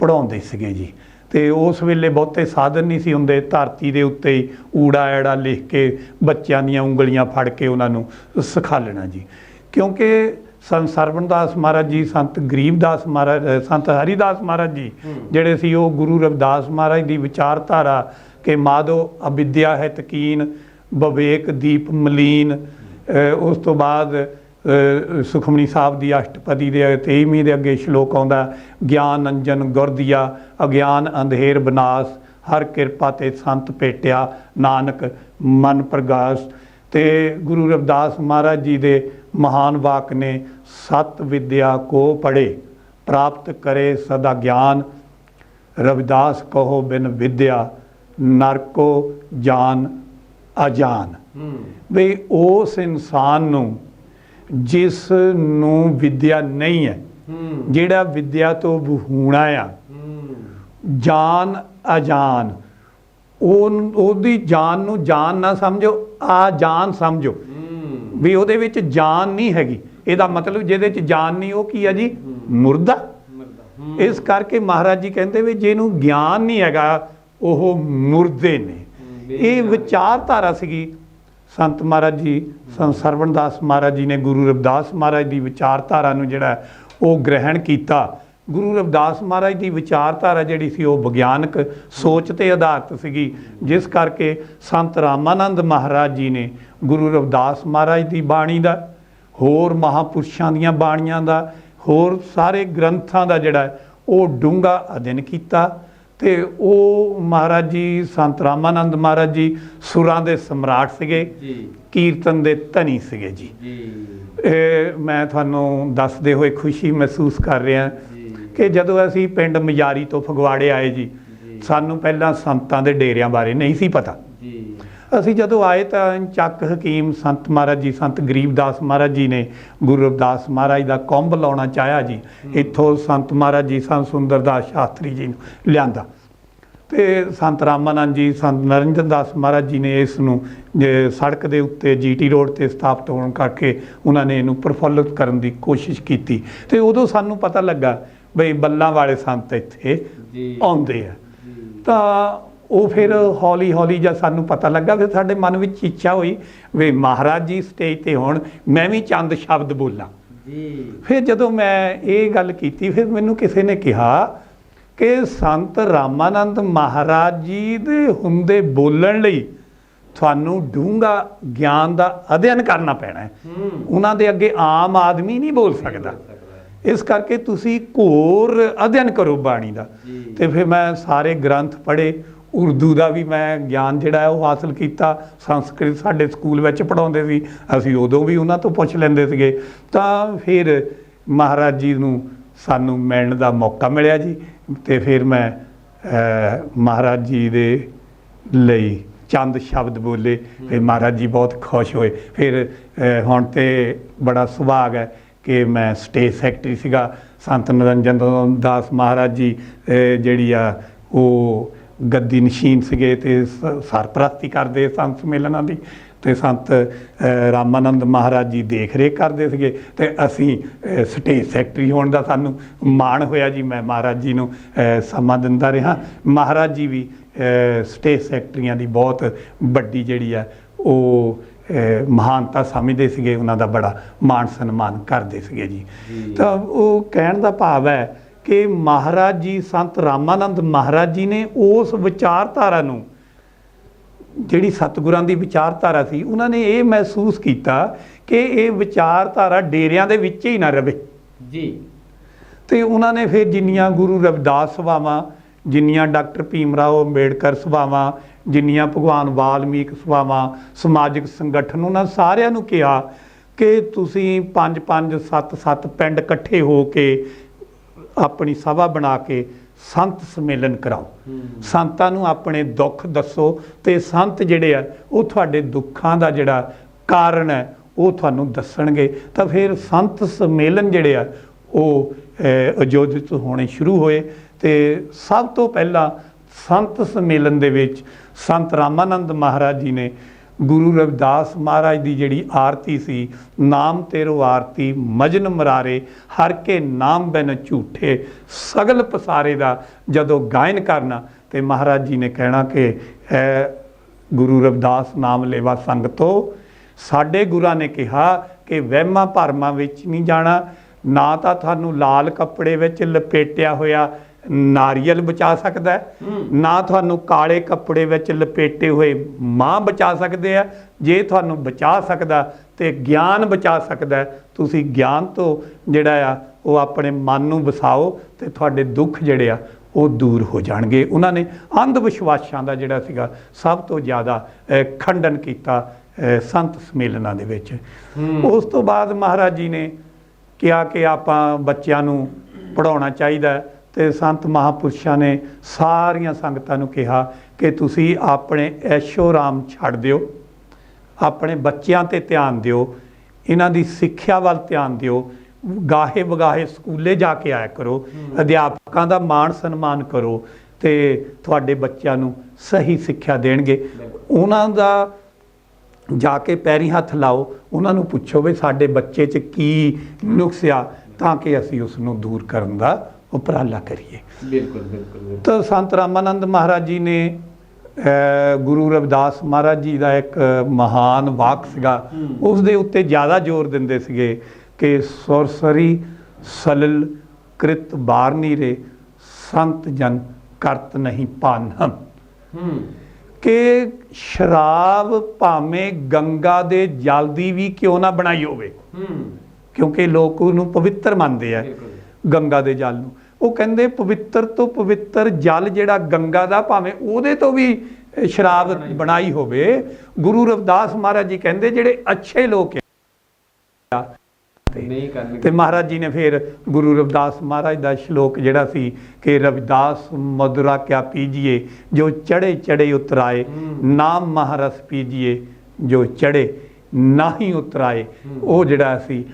ਪੜ੍ਹਾਉਂਦੇ ਸੀਗੇ ਜੀ। ਤੇ ਉਸ ਵੇਲੇ ਬਹੁਤੇ ਸਾਧਨ ਨਹੀਂ ਸੀ ਹੁੰਦੇ, ਧਰਤੀ ਦੇ ਉੱਤੇ ਹੀ ਊੜਾ ਐੜਾ ਲਿਖ ਕੇ ਬੱਚਿਆਂ ਦੀਆਂ ਉਂਗਲੀਆਂ ਫੜ ਕੇ ਉਹਨਾਂ ਨੂੰ ਸਿਖਾਲਣਾ ਜੀ। ਕਿਉਂਕਿ ਸੰਤ ਸਰਵਣ ਦਾਸ ਮਹਾਰਾਜ ਜੀ, ਸੰਤ ਗਰੀਬਦਾਸ ਮਹਾਰਾਜ, ਸੰਤ ਹਰੀਦਾਸ ਮਹਾਰਾਜ ਜੀ ਜਿਹੜੇ ਸੀ ਉਹ ਗੁਰੂ ਰਵਿਦਾਸ ਮਹਾਰਾਜ ਦੀ ਵਿਚਾਰਧਾਰਾ ਕਿ ਮਾਧੋ ਅਵਿਦਿਆ ਹੈ ਤਕੀਨ ਵਿਵੇਕ ਦੀਪ ਮਲੀਨ, ਉਸ ਤੋਂ ਬਾਅਦ ਸੁਖਮਨੀ ਸਾਹਿਬ ਦੀ ਅਸ਼ਟਪਦੀ ਦੇ 23ਵੀਂ ਦੇ ਅੱਗੇ ਸ਼ਲੋਕ ਆਉਂਦਾ, ਗਿਆਨ ਅੰਜਨ ਗੁਰਦੀਆ ਅਗਿਆਨ ਅੰਧੇਰ ਵਿਨਾਸ਼, ਹਰ ਕਿਰਪਾ ਤੇ ਸੰਤ ਭੇਟਿਆ ਨਾਨਕ ਮਨ ਪ੍ਰਗਾਸ। ਤੇ ਗੁਰੂ ਰਵਿਦਾਸ ਮਹਾਰਾਜ ਜੀ ਦੇ ਮਹਾਨ ਵਾਕ ਨੇ, ਸਤ ਵਿਦਿਆ ਕੋ ਪੜ੍ਹੇ ਪ੍ਰਾਪਤ ਕਰੇ ਸਦਾ ਗਿਆਨ, ਰਵਿਦਾਸ ਕਹੋ ਬਿਨ ਵਿਦਿਆ ਨਰਕੋ ਜਾਨ ਅਜਾਨ। ਵੀ ਉਸ ਇਨਸਾਨ ਨੂੰ ਜਿਸ ਨੂੰ ਵਿਦਿਆ ਨਹੀਂ ਹੈ, ਜਿਹੜਾ ਵਿਦਿਆ ਤੋਂ ਵਿਹੂਣਾ ਆ, ਜਾਨ ਅਜਾਨ, ਉਹਦੀ ਜਾਨ ਨੂੰ ਜਾਨ ਨਾ ਸਮਝੋ, ਆ ਜਾਨ ਸਮਝੋ ਵੀ ਉਹਦੇ ਵਿੱਚ ਜਾਨ ਨਹੀਂ ਹੈਗੀ। ਇਹਦਾ ਮਤਲਬ ਜਿਹਦੇ 'ਚ ਜਾਨ ਨਹੀਂ ਉਹ ਕੀ ਹੈ ਜੀ? ਮੁਰਦਾ। ਇਸ ਕਰਕੇ ਮਹਾਰਾਜ ਜੀ ਕਹਿੰਦੇ ਵੀ ਜਿਹਨੂੰ ਗਿਆਨ ਨਹੀਂ ਹੈਗਾ ਉਹ ਮੁਰਦੇ ਨੇ। ਇਹ ਵਿਚਾਰਧਾਰਾ ਸੀਗੀ। ਸੰਤ ਮਹਾਰਾਜ ਜੀ, ਸੰਤ ਸਰਵਣਦਾਸ ਮਹਾਰਾਜ ਜੀ ਨੇ ਗੁਰੂ ਰਵਿਦਾਸ ਮਹਾਰਾਜ ਦੀ ਵਿਚਾਰਧਾਰਾ ਨੂੰ ਜਿਹੜਾ ਉਹ ਗ੍ਰਹਿਣ ਕੀਤਾ। ਗੁਰੂ ਰਵਿਦਾਸ ਮਹਾਰਾਜ ਦੀ ਵਿਚਾਰਧਾਰਾ ਜਿਹੜੀ ਸੀ ਉਹ ਵਿਗਿਆਨਕ ਸੋਚ ਤੇ ਆਧਾਰਿਤ ਸੀਗੀ, ਜਿਸ ਕਰਕੇ ਸੰਤ ਰਾਮਾਨੰਦ ਮਹਾਰਾਜ ਜੀ ਨੇ ਗੁਰੂ ਰਵਿਦਾਸ ਮਹਾਰਾਜ ਦੀ ਬਾਣੀ ਦਾ, ਹੋਰ ਮਹਾਂਪੁਰਸ਼ਾਂ ਦੀਆਂ ਬਾਣੀਆਂ ਦਾ, ਹੋਰ ਸਾਰੇ ਗ੍ਰੰਥਾਂ ਦਾ ਜਿਹੜਾ ਉਹ ਡੂੰਘਾ ਅਧਿਐਨ ਕੀਤਾ। ਤੇ ਉਹ ਮਹਾਰਾਜ ਜੀ, ਸੰਤ ਰਾਮਾਨੰਦ ਮਹਾਰਾਜ ਜੀ ਸੁਰਾਂ ਦੇ ਸਮਰਾਟ ਸੀਗੇ, ਕੀਰਤਨ ਦੇ ਧਨੀ ਸੀਗੇ ਜੀ। ਇਹ ਮੈਂ ਤੁਹਾਨੂੰ ਦੱਸਦੇ ਹੋਏ ਖੁਸ਼ੀ ਮਹਿਸੂਸ ਕਰ ਰਿਹਾ ਕਿ ਜਦੋਂ ਅਸੀਂ ਪਿੰਡ ਮਜਾਰੀ ਤੋਂ ਫਗਵਾੜੇ ਆਏ ਜੀ, ਸਾਨੂੰ ਪਹਿਲਾਂ ਸੰਤਾਂ ਦੇ ਡੇਰਿਆਂ ਬਾਰੇ ਨਹੀਂ ਸੀ ਪਤਾ। ਅਸੀਂ ਜਦੋਂ ਆਏ ਤਾਂ ਚੱਕ ਹਕੀਮ ਸੰਤ ਮਹਾਰਾਜ ਜੀ, ਸੰਤ ਗਰੀਬਦਾਸ ਮਹਾਰਾਜ ਜੀ ਨੇ ਗੁਰੂ ਰਵਿਦਾਸ ਮਹਾਰਾਜ ਦਾ ਕੁੰਭ ਲਾਉਣਾ ਚਾਹਿਆ ਜੀ। ਇੱਥੋਂ ਸੰਤ ਮਹਾਰਾਜ ਜੀ, ਸੰਤ ਸੁੰਦਰਦਾਸ ਸ਼ਾਸਤਰੀ ਜੀ ਨੂੰ ਲਿਆਂਦਾ ਤੇ ਸੰਤ ਰਾਮਾਨੰਦ ਜੀ, ਸੰਤ ਨਰਿੰਦਰ ਦਾਸ ਮਹਾਰਾਜ ਜੀ ਨੇ ਇਸ ਨੂੰ ਸੜਕ ਦੇ ਉੱਤੇ GT ਰੋਡ ਤੇ ਸਥਾਪਿਤ ਹੋਣ ਕਰਕੇ ਉਹਨਾਂ ਨੇ ਇਹਨੂੰ ਪ੍ਰਫੁੱਲਿਤ ਕਰਨ ਦੀ ਕੋਸ਼ਿਸ਼ ਕੀਤੀ। ਤੇ ਉਦੋਂ ਸਾਨੂੰ ਪਤਾ ਲੱਗਾ ਬਈ ਬੱਲਾਂ ਵਾਲੇ ਸੰਤ ਇੱਥੇ ਆਉਂਦੇ ਆ। ਤਾਂ ਉਹ ਫਿਰ ਹੌਲੀ ਹੌਲੀ ਜਦ ਸਾਨੂੰ ਪਤਾ ਲੱਗਾ, ਫਿਰ ਸਾਡੇ ਮਨ ਵਿੱਚ ਇੱਛਾ ਹੋਈ ਵੀ ਮਹਾਰਾਜ ਜੀ ਸਟੇਜ ਤੇ ਹੋਣ, ਮੈਂ ਵੀ ਚੰਦ ਸ਼ਬਦ ਬੋਲਾਂ। ਫਿਰ ਜਦੋਂ ਮੈਂ ਇਹ ਗੱਲ ਕੀਤੀ, ਫਿਰ ਮੈਨੂੰ ਕਿਸੇ ਨੇ ਕਿਹਾ ਕਿ ਸੰਤ ਰਾਮਾਨੰਦ ਮਹਾਰਾਜ ਜੀ ਦੇ ਹੁੰਦੇ ਬੋਲਣ ਲਈ ਤੁਹਾਨੂੰ ਡੂੰਘਾ ਗਿਆਨ ਦਾ ਅਧਿਐਨ ਕਰਨਾ ਪੈਣਾ ਹੈ। ਉਹਨਾਂ ਦੇ ਅੱਗੇ ਆਮ ਆਦਮੀ ਨਹੀਂ ਬੋਲ ਸਕਦਾ, ਇਸ ਕਰਕੇ ਤੁਸੀਂ ਘੋਰ ਅਧਿਐਨ ਕਰੋ ਬਾਣੀ ਦਾ। ਤੇ ਫਿਰ ਮੈਂ ਸਾਰੇ ਗ੍ਰੰਥ ਪੜ੍ਹੇ, ਉਰਦੂ ਦਾ ਵੀ ਮੈਂ ਗਿਆਨ ਜਿਹੜਾ ਹੈ ਉਹ ਹਾਸਲ ਕੀਤਾ। ਸੰਸਕ੍ਰਿਤ ਸਾਡੇ ਸਕੂਲ ਵਿੱਚ ਪੜ੍ਹਾਉਂਦੇ ਸੀ, ਅਸੀਂ ਉਦੋਂ ਵੀ ਉਹਨਾਂ ਤੋਂ ਪੁੱਛ ਲੈਂਦੇ ਸੀਗੇ। ਤਾਂ ਫਿਰ ਮਹਾਰਾਜ ਜੀ ਨੂੰ ਸਾਨੂੰ ਮਿਲਣ ਦਾ ਮੌਕਾ ਮਿਲਿਆ ਜੀ। ਤੇ ਫਿਰ ਮੈਂ ਮਹਾਰਾਜ ਜੀ ਦੇ ਲਈ ਚੰਦ ਸ਼ਬਦ ਬੋਲੇ, ਫਿਰ ਮਹਾਰਾਜ ਜੀ ਬਹੁਤ ਖੁਸ਼ ਹੋਏ। ਫਿਰ ਹੁਣ ਤੇ ਬੜਾ ਸੁਭਾਗ ਹੈ ਕਿ ਮੈਂ ਸਟੇਜ ਸੈਕਟਰੀ ਸੀਗਾ। ਸੰਤ ਨਿਰੰਜਨ ਦਾਸ ਮਹਾਰਾਜ ਜੀ ਜਿਹੜੀ ਆ ਉਹ ਗੱਦੀ ਨਸ਼ੀਨ ਸੀਗੇ ਤੇ ਸਰਪ੍ਰਸਤੀ ਕਰਦੇ ਸੰਤ ਸੰਮੇਲਨਾਂ ਦੀ, ਤੇ ਸੰਤ ਰਾਮਾਨੰਦ ਮਹਾਰਾਜ ਜੀ ਦੇਖ ਰੇਖ ਕਰਦੇ ਸੀਗੇ। ਤੇ ਅਸੀਂ ਸਟੇਜ ਸੈਕਟਰੀ ਹੋਣ ਦਾ ਸਾਨੂੰ ਮਾਣ ਹੋਇਆ ਜੀ। ਮੈਂ ਮਹਾਰਾਜ ਜੀ ਨੂੰ ਸਮਾਂ ਦਿੰਦਾ ਰਿਹਾ। ਮਹਾਰਾਜ ਜੀ ਵੀ ਸਟੇਜ ਸੈਕਟਰੀਆਂ ਦੀ ਬਹੁਤ ਵੱਡੀ ਜਿਹੜੀ ਆ ਉਹ ਮਹਾਨਤਾ ਸਮਝਦੇ ਸੀਗੇ, ਉਹਨਾਂ ਦਾ ਬੜਾ ਮਾਣ ਸਨਮਾਨ ਕਰਦੇ ਸੀਗੇ ਜੀ। ਤਾਂ ਉਹ ਕਹਿਣ ਦਾ ਭਾਵ ਹੈ ਕਿ ਮਹਾਰਾਜ ਜੀ, ਸੰਤ ਰਾਮਾਨੰਦ ਮਹਾਰਾਜ ਜੀ ਨੇ ਉਸ ਵਿਚਾਰਧਾਰਾ ਨੂੰ, ਜਿਹੜੀ ਸਤਿਗੁਰਾਂ ਦੀ ਵਿਚਾਰਧਾਰਾ ਸੀ, ਉਹਨਾਂ ਨੇ ਇਹ ਮਹਿਸੂਸ ਕੀਤਾ ਕਿ ਇਹ ਵਿਚਾਰਧਾਰਾ ਡੇਰਿਆਂ ਦੇ ਵਿੱਚ ਹੀ ਨਾ ਰਵੇ ਜੀ। ਤੇ ਉਹਨਾਂ ਨੇ ਫਿਰ ਜਿੰਨੀਆਂ ਗੁਰੂ ਰਵਿਦਾਸ ਸਭਾਵਾਂ, ਜਿੰਨੀਆਂ ਡਾਕਟਰ ਭੀਮ ਰਾਓ ਅੰਬੇਡਕਰ ਸਭਾਵਾਂ, ਜਿੰਨੀਆਂ ਭਗਵਾਨ ਵਾਲਮੀਕ ਸਭਾਵਾਂ, ਸਮਾਜਿਕ ਸੰਗਠਨ, ਉਹਨਾਂ ਸਾਰਿਆਂ ਨੂੰ ਕਿਹਾ ਕਿ ਤੁਸੀਂ 5-5, 7-7 ਪਿੰਡ ਇਕੱਠੇ ਹੋ ਕੇ ਆਪਣੀ ਸਭਾ ਬਣਾ ਕੇ ਸੰਤ ਸੰਮੇਲਨ ਕਰਾਓ। ਸੰਤਾਂ ਨੂੰ ਆਪਣੇ ਦੁੱਖ ਦੱਸੋ ਤੇ ਸੰਤ ਜਿਹੜੇ ਆ ਉਹ ਤੁਹਾਡੇ ਦੁੱਖਾਂ ਦਾ ਜਿਹੜਾ ਕਾਰਨ ਹੈ ਉਹ ਤੁਹਾਨੂੰ ਦੱਸਣਗੇ। ਤਾਂ ਫਿਰ ਸੰਤ ਸੰਮੇਲਨ ਜਿਹੜੇ ਆ ਉਹ ਆਯੋਜਿਤ ਹੋਣੇ ਸ਼ੁਰੂ ਹੋਏ। ਤੇ ਸਭ ਤੋਂ ਪਹਿਲਾਂ ਸੰਤ ਸੰਮੇਲਨ ਦੇ ਵਿੱਚ ਸੰਤ ਰਾਮਾਨੰਦ ਮਹਾਰਾਜ ਜੀ ਨੇ ਗੁਰੂ ਰਵਿਦਾਸ ਮਹਾਰਾਜ ਦੀ ਜਿਹੜੀ ਆਰਤੀ ਸੀ, ਨਾਮ ਤੇਰੋ ਆਰਤੀ ਮਜਨ ਮਰਾਰੇ ਹਰ ਕੇ ਨਾਮ ਬਿਨ ਝੂਠੇ ਸਗਲ ਪਸਾਰੇ ਦਾ ਜਦੋਂ ਗਾਇਨ ਕਰਨਾ, ਤੇ ਮਹਾਰਾਜ ਜੀ ਨੇ ਕਹਿਣਾ ਕਿ ਗੁਰੂ ਰਵਿਦਾਸ ਨਾਮ ਲੇਵਾ ਸੰਗਤੋ, ਸਾਡੇ ਗੁਰਾਂ ਨੇ ਕਿਹਾ ਕਿ ਵਹਿਮਾਂ ਭਰਮਾਂ ਵਿੱਚ ਨਹੀਂ ਜਾਣਾ, ਨਾ ਤਾਂ ਤੁਹਾਨੂੰ ਲਾਲ ਕੱਪੜੇ ਵਿੱਚ ਲਪੇਟਿਆ ਹੋਇਆ ਨਾਰੀਅਲ ਬਚਾ ਸਕਦਾ ਹੈ, ਨਾ ਤੁਹਾਨੂੰ ਕਾਲੇ ਕੱਪੜੇ ਵਿੱਚ ਲਪੇਟੇ ਹੋਏ ਮਾਂ ਬਚਾ ਸਕਦੇ ਆ। ਜੇ ਤੁਹਾਨੂੰ ਬਚਾ ਸਕਦਾ ਤੇ ਗਿਆਨ ਬਚਾ ਸਕਦਾ, ਤੁਸੀਂ ਗਿਆਨ ਤੋਂ ਜਿਹੜਾ ਆ ਉਹ ਆਪਣੇ ਮਨ ਨੂੰ ਵਸਾਓ ਤੇ ਤੁਹਾਡੇ ਦੁੱਖ ਜਿਹੜੇ ਆ ਉਹ ਦੂਰ ਹੋ ਜਾਣਗੇ। ਉਹਨਾਂ ਨੇ ਅੰਧ ਵਿਸ਼ਵਾਸਾਂ ਦਾ ਜਿਹੜਾ ਸੀਗਾ ਸਭ ਤੋਂ ਜ਼ਿਆਦਾ ਖੰਡਨ ਕੀਤਾ ਸੰਤ ਸੰਮੇਲਨਾਂ ਦੇ ਵਿੱਚ। ਉਸ ਤੋਂ ਬਾਅਦ ਮਹਾਰਾਜ ਜੀ ਨੇ ਕਿਹਾ ਕਿ ਆਪਾਂ ਬੱਚਿਆਂ ਨੂੰ ਪੜ੍ਹਾਉਣਾ ਚਾਹੀਦਾ, ਤੇ ਸੰਤ ਮਹਾਂਪੁਰਸ਼ਾਂ ਨੇ ਸਾਰੀਆਂ ਸੰਗਤਾਂ ਨੂੰ ਕਿਹਾ ਕਿ ਤੁਸੀਂ ਆਪਣੇ ਐਸ਼ੋ ਆਰਾਮ ਛੱਡ ਦਿਓ, ਆਪਣੇ ਬੱਚਿਆਂ 'ਤੇ ਧਿਆਨ ਦਿਓ, ਇਹਨਾਂ ਦੀ ਸਿੱਖਿਆ ਵੱਲ ਧਿਆਨ ਦਿਓ, ਗਾਹੇ ਵਗਾਹੇ ਸਕੂਲੇ ਜਾ ਕੇ ਆਇਆ ਕਰੋ, ਅਧਿਆਪਕਾਂ ਦਾ ਮਾਣ ਸਨਮਾਨ ਕਰੋ ਤੇ ਤੁਹਾਡੇ ਬੱਚਿਆਂ ਨੂੰ ਸਹੀ ਸਿੱਖਿਆ ਦੇਣਗੇ। ਉਹਨਾਂ ਦਾ ਜਾ ਕੇ ਪੈਰੀਂ ਹੱਥ ਲਾਓ, ਉਹਨਾਂ ਨੂੰ ਪੁੱਛੋ ਵੀ ਸਾਡੇ ਬੱਚੇ 'ਚ ਕੀ ਨੁਕਸ ਆ, ਤਾਂ ਕਿ ਅਸੀਂ ਉਸ ਨੂੰ ਦੂਰ ਕਰਨ ਦਾ ਉਪਰਾਲਾ ਕਰੀਏ। ਬਿਲਕੁਲ ਬਿਲकुल बिल्कुल। ਤਾਂ ਸੰਤ ਰਾਮਾਨੰਦ ਮਹਾਰਾਜ ਜੀ ਨੇ ਗੁਰੂ ਰਵਿਦਾਸ ਮਹਾਰਾਜ ਜੀ ਦਾ ਇੱਕ ਮਹਾਨ ਵਾਕ ਸੀਗਾ, ਉਸ ਦੇ ਉੱਤੇ ਜ਼ਿਆਦਾ ਜ਼ੋਰ ਦਿੰਦੇ ਸੀਗੇ ਕਿ ਸੁਰਸਰੀ ਸਲਲ ਕ੍ਰਿਤ ਬਾਰਨੀ ਰੇ ਸੰਤ ਜਨ ਕਰਤ ਨਹੀਂ ਪਾਨਮ। ਕਿ ਸ਼ਰਾਬ ਭਾਵੇਂ ਗੰਗਾ ਦੇ ਜਲ ਦੀ ਵੀ ਕਿਉਂ ਨਾ ਬਣਾਈ ਹੋਵੇ, ਕਿਉਂਕਿ ਲੋਕ ਉਹਨੂੰ ਪਵਿੱਤਰ ਮੰਨਦੇ ਆ ਗੰਗਾ ਦੇ ਜਲ ਨੂੰ। ਉਹ ਕਹਿੰਦੇ ਪਵਿੱਤਰ ਤੋਂ ਪਵਿੱਤਰ ਜਲ ਜਿਹੜਾ ਗੰਗਾ ਦਾ, ਭਾਵੇਂ ਉਹਦੇ ਤੋਂ ਵੀ ਸ਼ਰਾਬ ਬਣਾਈ ਹੋਵੇ, ਗੁਰੂ ਰਵਿਦਾਸ ਮਹਾਰਾਜ ਜੀ ਕਹਿੰਦੇ ਜਿਹੜੇ ਅੱਛੇ ਲੋਕ ਆ ਤੇ ਮਹਾਰਾਜ ਜੀ ਨੇ ਫਿਰ ਗੁਰੂ ਰਵਿਦਾਸ ਮਹਾਰਾਜ ਦਾ ਸ਼ਲੋਕ ਜਿਹੜਾ ਸੀ ਕਿ ਰਵਿਦਾਸ ਮਧੁਰਾ ਕਿਆ ਪੀਜੀਏ ਜੋ ਚੜੇ ਚੜੇ ਉਤਰਾਏ, ਨਾਮ ਮਹਾਰਸ ਪੀਜੀਏ ਜੋ ਚੜੇ ਨਾ ਹੀ ਉਤਰਾਏ, ਉਹ ਜਿਹੜਾ ਸੀ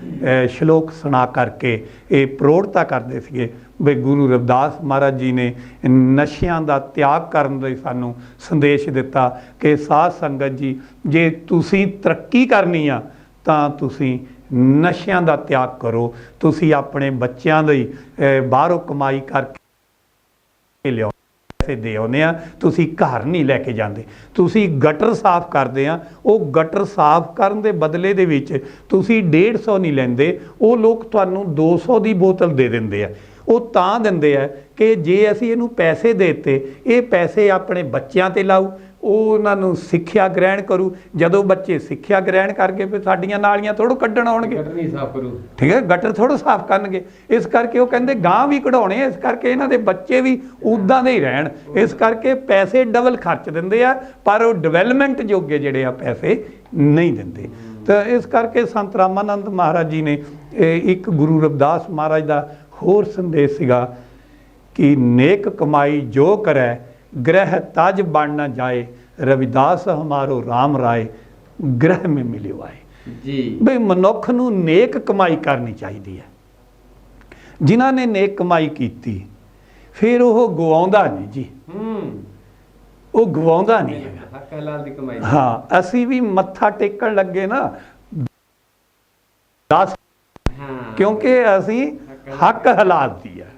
ਸ਼ਲੋਕ ਸੁਣਾ ਕਰਕੇ ਇਹ ਪ੍ਰੋੜਤਾ ਕਰਦੇ ਸੀਗੇ ਵੀ ਗੁਰੂ ਰਵਿਦਾਸ ਮਹਾਰਾਜ ਜੀ ਨੇ ਨਸ਼ਿਆਂ ਦਾ ਤਿਆਗ ਕਰਨ ਲਈ ਸਾਨੂੰ ਸੰਦੇਸ਼ ਦਿੱਤਾ ਕਿ ਸਾਧ ਸੰਗਤ ਜੀ, ਜੇ ਤੁਸੀਂ ਤਰੱਕੀ ਕਰਨੀ ਆ ਤਾਂ ਤੁਸੀਂ ਨਸ਼ਿਆਂ ਦਾ ਤਿਆਗ ਕਰੋ। ਤੁਸੀਂ ਆਪਣੇ ਬੱਚਿਆਂ ਲਈ ਬਾਹਰੋਂ ਕਮਾਈ ਕਰਕੇ ਲਿਆਓ, ਪੈਸੇ ਦੇ ਆਉਂਦੇ ਆ, ਤੁਸੀਂ ਘਰ ਨਹੀਂ ਲੈ ਕੇ ਜਾਂਦੇ। ਤੁਸੀਂ ਗਟਰ ਸਾਫ਼ ਕਰਦੇ ਆ, ਉਹ ਗਟਰ ਸਾਫ਼ ਕਰਨ ਦੇ ਬਦਲੇ ਦੇ ਵਿੱਚ ਤੁਸੀਂ 150 ਨਹੀਂ ਲੈਂਦੇ, ਉਹ ਲੋਕ ਤੁਹਾਨੂੰ 200 ਦੀ ਬੋਤਲ ਦੇ ਦਿੰਦੇ ਆ। ਉਹ ਤਾਂ ਦਿੰਦੇ ਆ ਕਿ ਜੇ ਅਸੀਂ ਇਹਨੂੰ ਪੈਸੇ ਦੇ ਦਿੱਤੇ, ਇਹ ਪੈਸੇ ਆਪਣੇ ਬੱਚਿਆਂ 'ਤੇ ਲਾਊ, ਉਹ ਉਹਨਾਂ ਨੂੰ ਸਿੱਖਿਆ ਗ੍ਰਹਿਣ ਕਰੂ। ਜਦੋਂ ਬੱਚੇ ਸਿੱਖਿਆ ਗ੍ਰਹਿਣ ਕਰਕੇ ਫਿਰ ਸਾਡੀਆਂ ਨਾਲੀਆਂ ਥੋੜ੍ਹਾ ਕੱਢਣ ਆਉਣਗੇ, ਗਟਰ ਨਹੀਂ ਸਾਫ਼ ਕਰੂ, ਠੀਕ ਹੈ, ਗਟਰ ਥੋੜ੍ਹਾ ਸਾਫ਼ ਕਰਨਗੇ। ਇਸ ਕਰਕੇ ਉਹ ਕਹਿੰਦੇ ਗਾਂ ਵੀ ਕਢਾਉਣੇ, ਇਸ ਕਰਕੇ ਇਹਨਾਂ ਦੇ ਬੱਚੇ ਵੀ ਉੱਦਾਂ ਦੇ ਹੀ ਰਹਿਣ। ਇਸ ਕਰਕੇ ਪੈਸੇ ਡਬਲ ਖਰਚ ਦਿੰਦੇ ਆ, ਪਰ ਉਹ ਡਿਵੈਲਪਮੈਂਟ ਜੋਗੇ ਜਿਹੜੇ ਆ ਪੈਸੇ ਨਹੀਂ ਦਿੰਦੇ। ਤਾਂ ਇਸ ਕਰਕੇ ਸੰਤ ਰਾਮਾਨੰਦ ਮਹਾਰਾਜ ਜੀ ਨੇ ਇੱਕ ਗੁਰੂ ਰਵਿਦਾਸ ਮਹਾਰਾਜ ਦਾ ਹੋਰ ਸੰਦੇਸ਼ ਸੀਗਾ ਕਿ ਨੇਕ ਕਮਾਈ ਜੋ ਕਰੈ ਗ੍ਰਹਿ ਤਜ ਬਣ ਨਾ ਜਾਏ, ਰਵਿਦਾਸ ਹਮਾਰੋ ਰਾਮ ਰਾਏ ਗ੍ਰਹਿ ਮੇ ਮਿਲਿਓ ਆਏ। ਜੀ ਬਈ ਮਨੁੱਖ ਨੂੰ ਨੇਕ ਕਮਾਈ ਕਰਨੀ ਚਾਹੀਦੀ ਹੈ। ਜਿਨ੍ਹਾਂ ਨੇ ਨੇਕ ਕਮਾਈ ਕੀਤੀ ਫਿਰ ਉਹ ਗਵਾਉਂਦਾ ਨਹੀਂ ਜੀ, ਉਹ ਗਵਾਉਂਦਾ ਨਹੀਂ ਹੈਗਾ। ਹੱਕ ਹਲਾਲ ਦੀ ਕਮਾਈ। ਹਾਂ, ਅਸੀਂ ਵੀ ਮੱਥਾ ਟੇਕਣ ਲੱਗੇ ਨਾ 10, ਕਿਉਂਕਿ ਅਸੀਂ ਹੱਕ ਹਲਾਲ ਦੀ ਹੈ।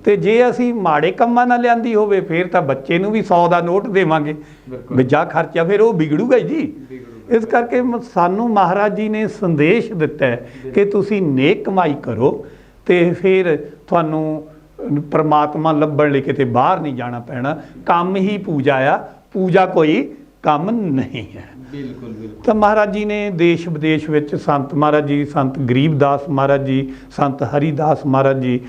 ਤੇ ਜੇ ਅਸੀਂ ਮਾੜੇ ਕੰਮਾਂ ਨਾਲ ਲਿਆਂਦੀ ਹੋਵੇ ਫਿਰ ਤਾਂ ਬੱਚੇ ਨੂੰ ਵੀ 100 ਦਾ ਨੋਟ ਦੇਵਾਂਗੇ, ਵਿਜਾ ਖਰਚਾ ਫਿਰ ਉਹ ਵਿਗੜੂਗਾ ਜੀ। ਇਸ ਕਰਕੇ ਸਾਨੂੰ ਮਹਾਰਾਜ ਜੀ ਨੇ ਸੰਦੇਸ਼ ਦਿੱਤਾ ਹੈ ਕਿ ਤੁਸੀਂ ਨੇਕ ਕਮਾਈ ਕਰੋ ਤੇ ਫਿਰ ਤੁਹਾਨੂੰ ਪਰਮਾਤਮਾ ਲੱਭਣ ਲਈ ਕਿਤੇ ਬਾਹਰ ਨਹੀਂ ਜਾਣਾ ਪੈਣਾ। ਕੰਮ ਹੀ ਪੂਜਾ ਆ, ਪੂਜਾ ਕੋਈ ਕੰਮ ਨਹੀਂ ਹੈ। ਬਿਲਕੁਲ ਬਿਲਕੁਲ। ਤਾਂ ਮਹਾਰਾਜ ਜੀ ਨੇ ਦੇਸ਼ ਵਿਦੇਸ਼ ਵਿੱਚ ਸੰਤ ਮਹਾਰਾਜ ਜੀ, ਸੰਤ ਗਰੀਬਦਾਸ ਮਹਾਰਾਜ ਜੀ, ਸੰਤ ਹਰੀਦਾਸ ਮਹਾਰਾਜ ਜੀ,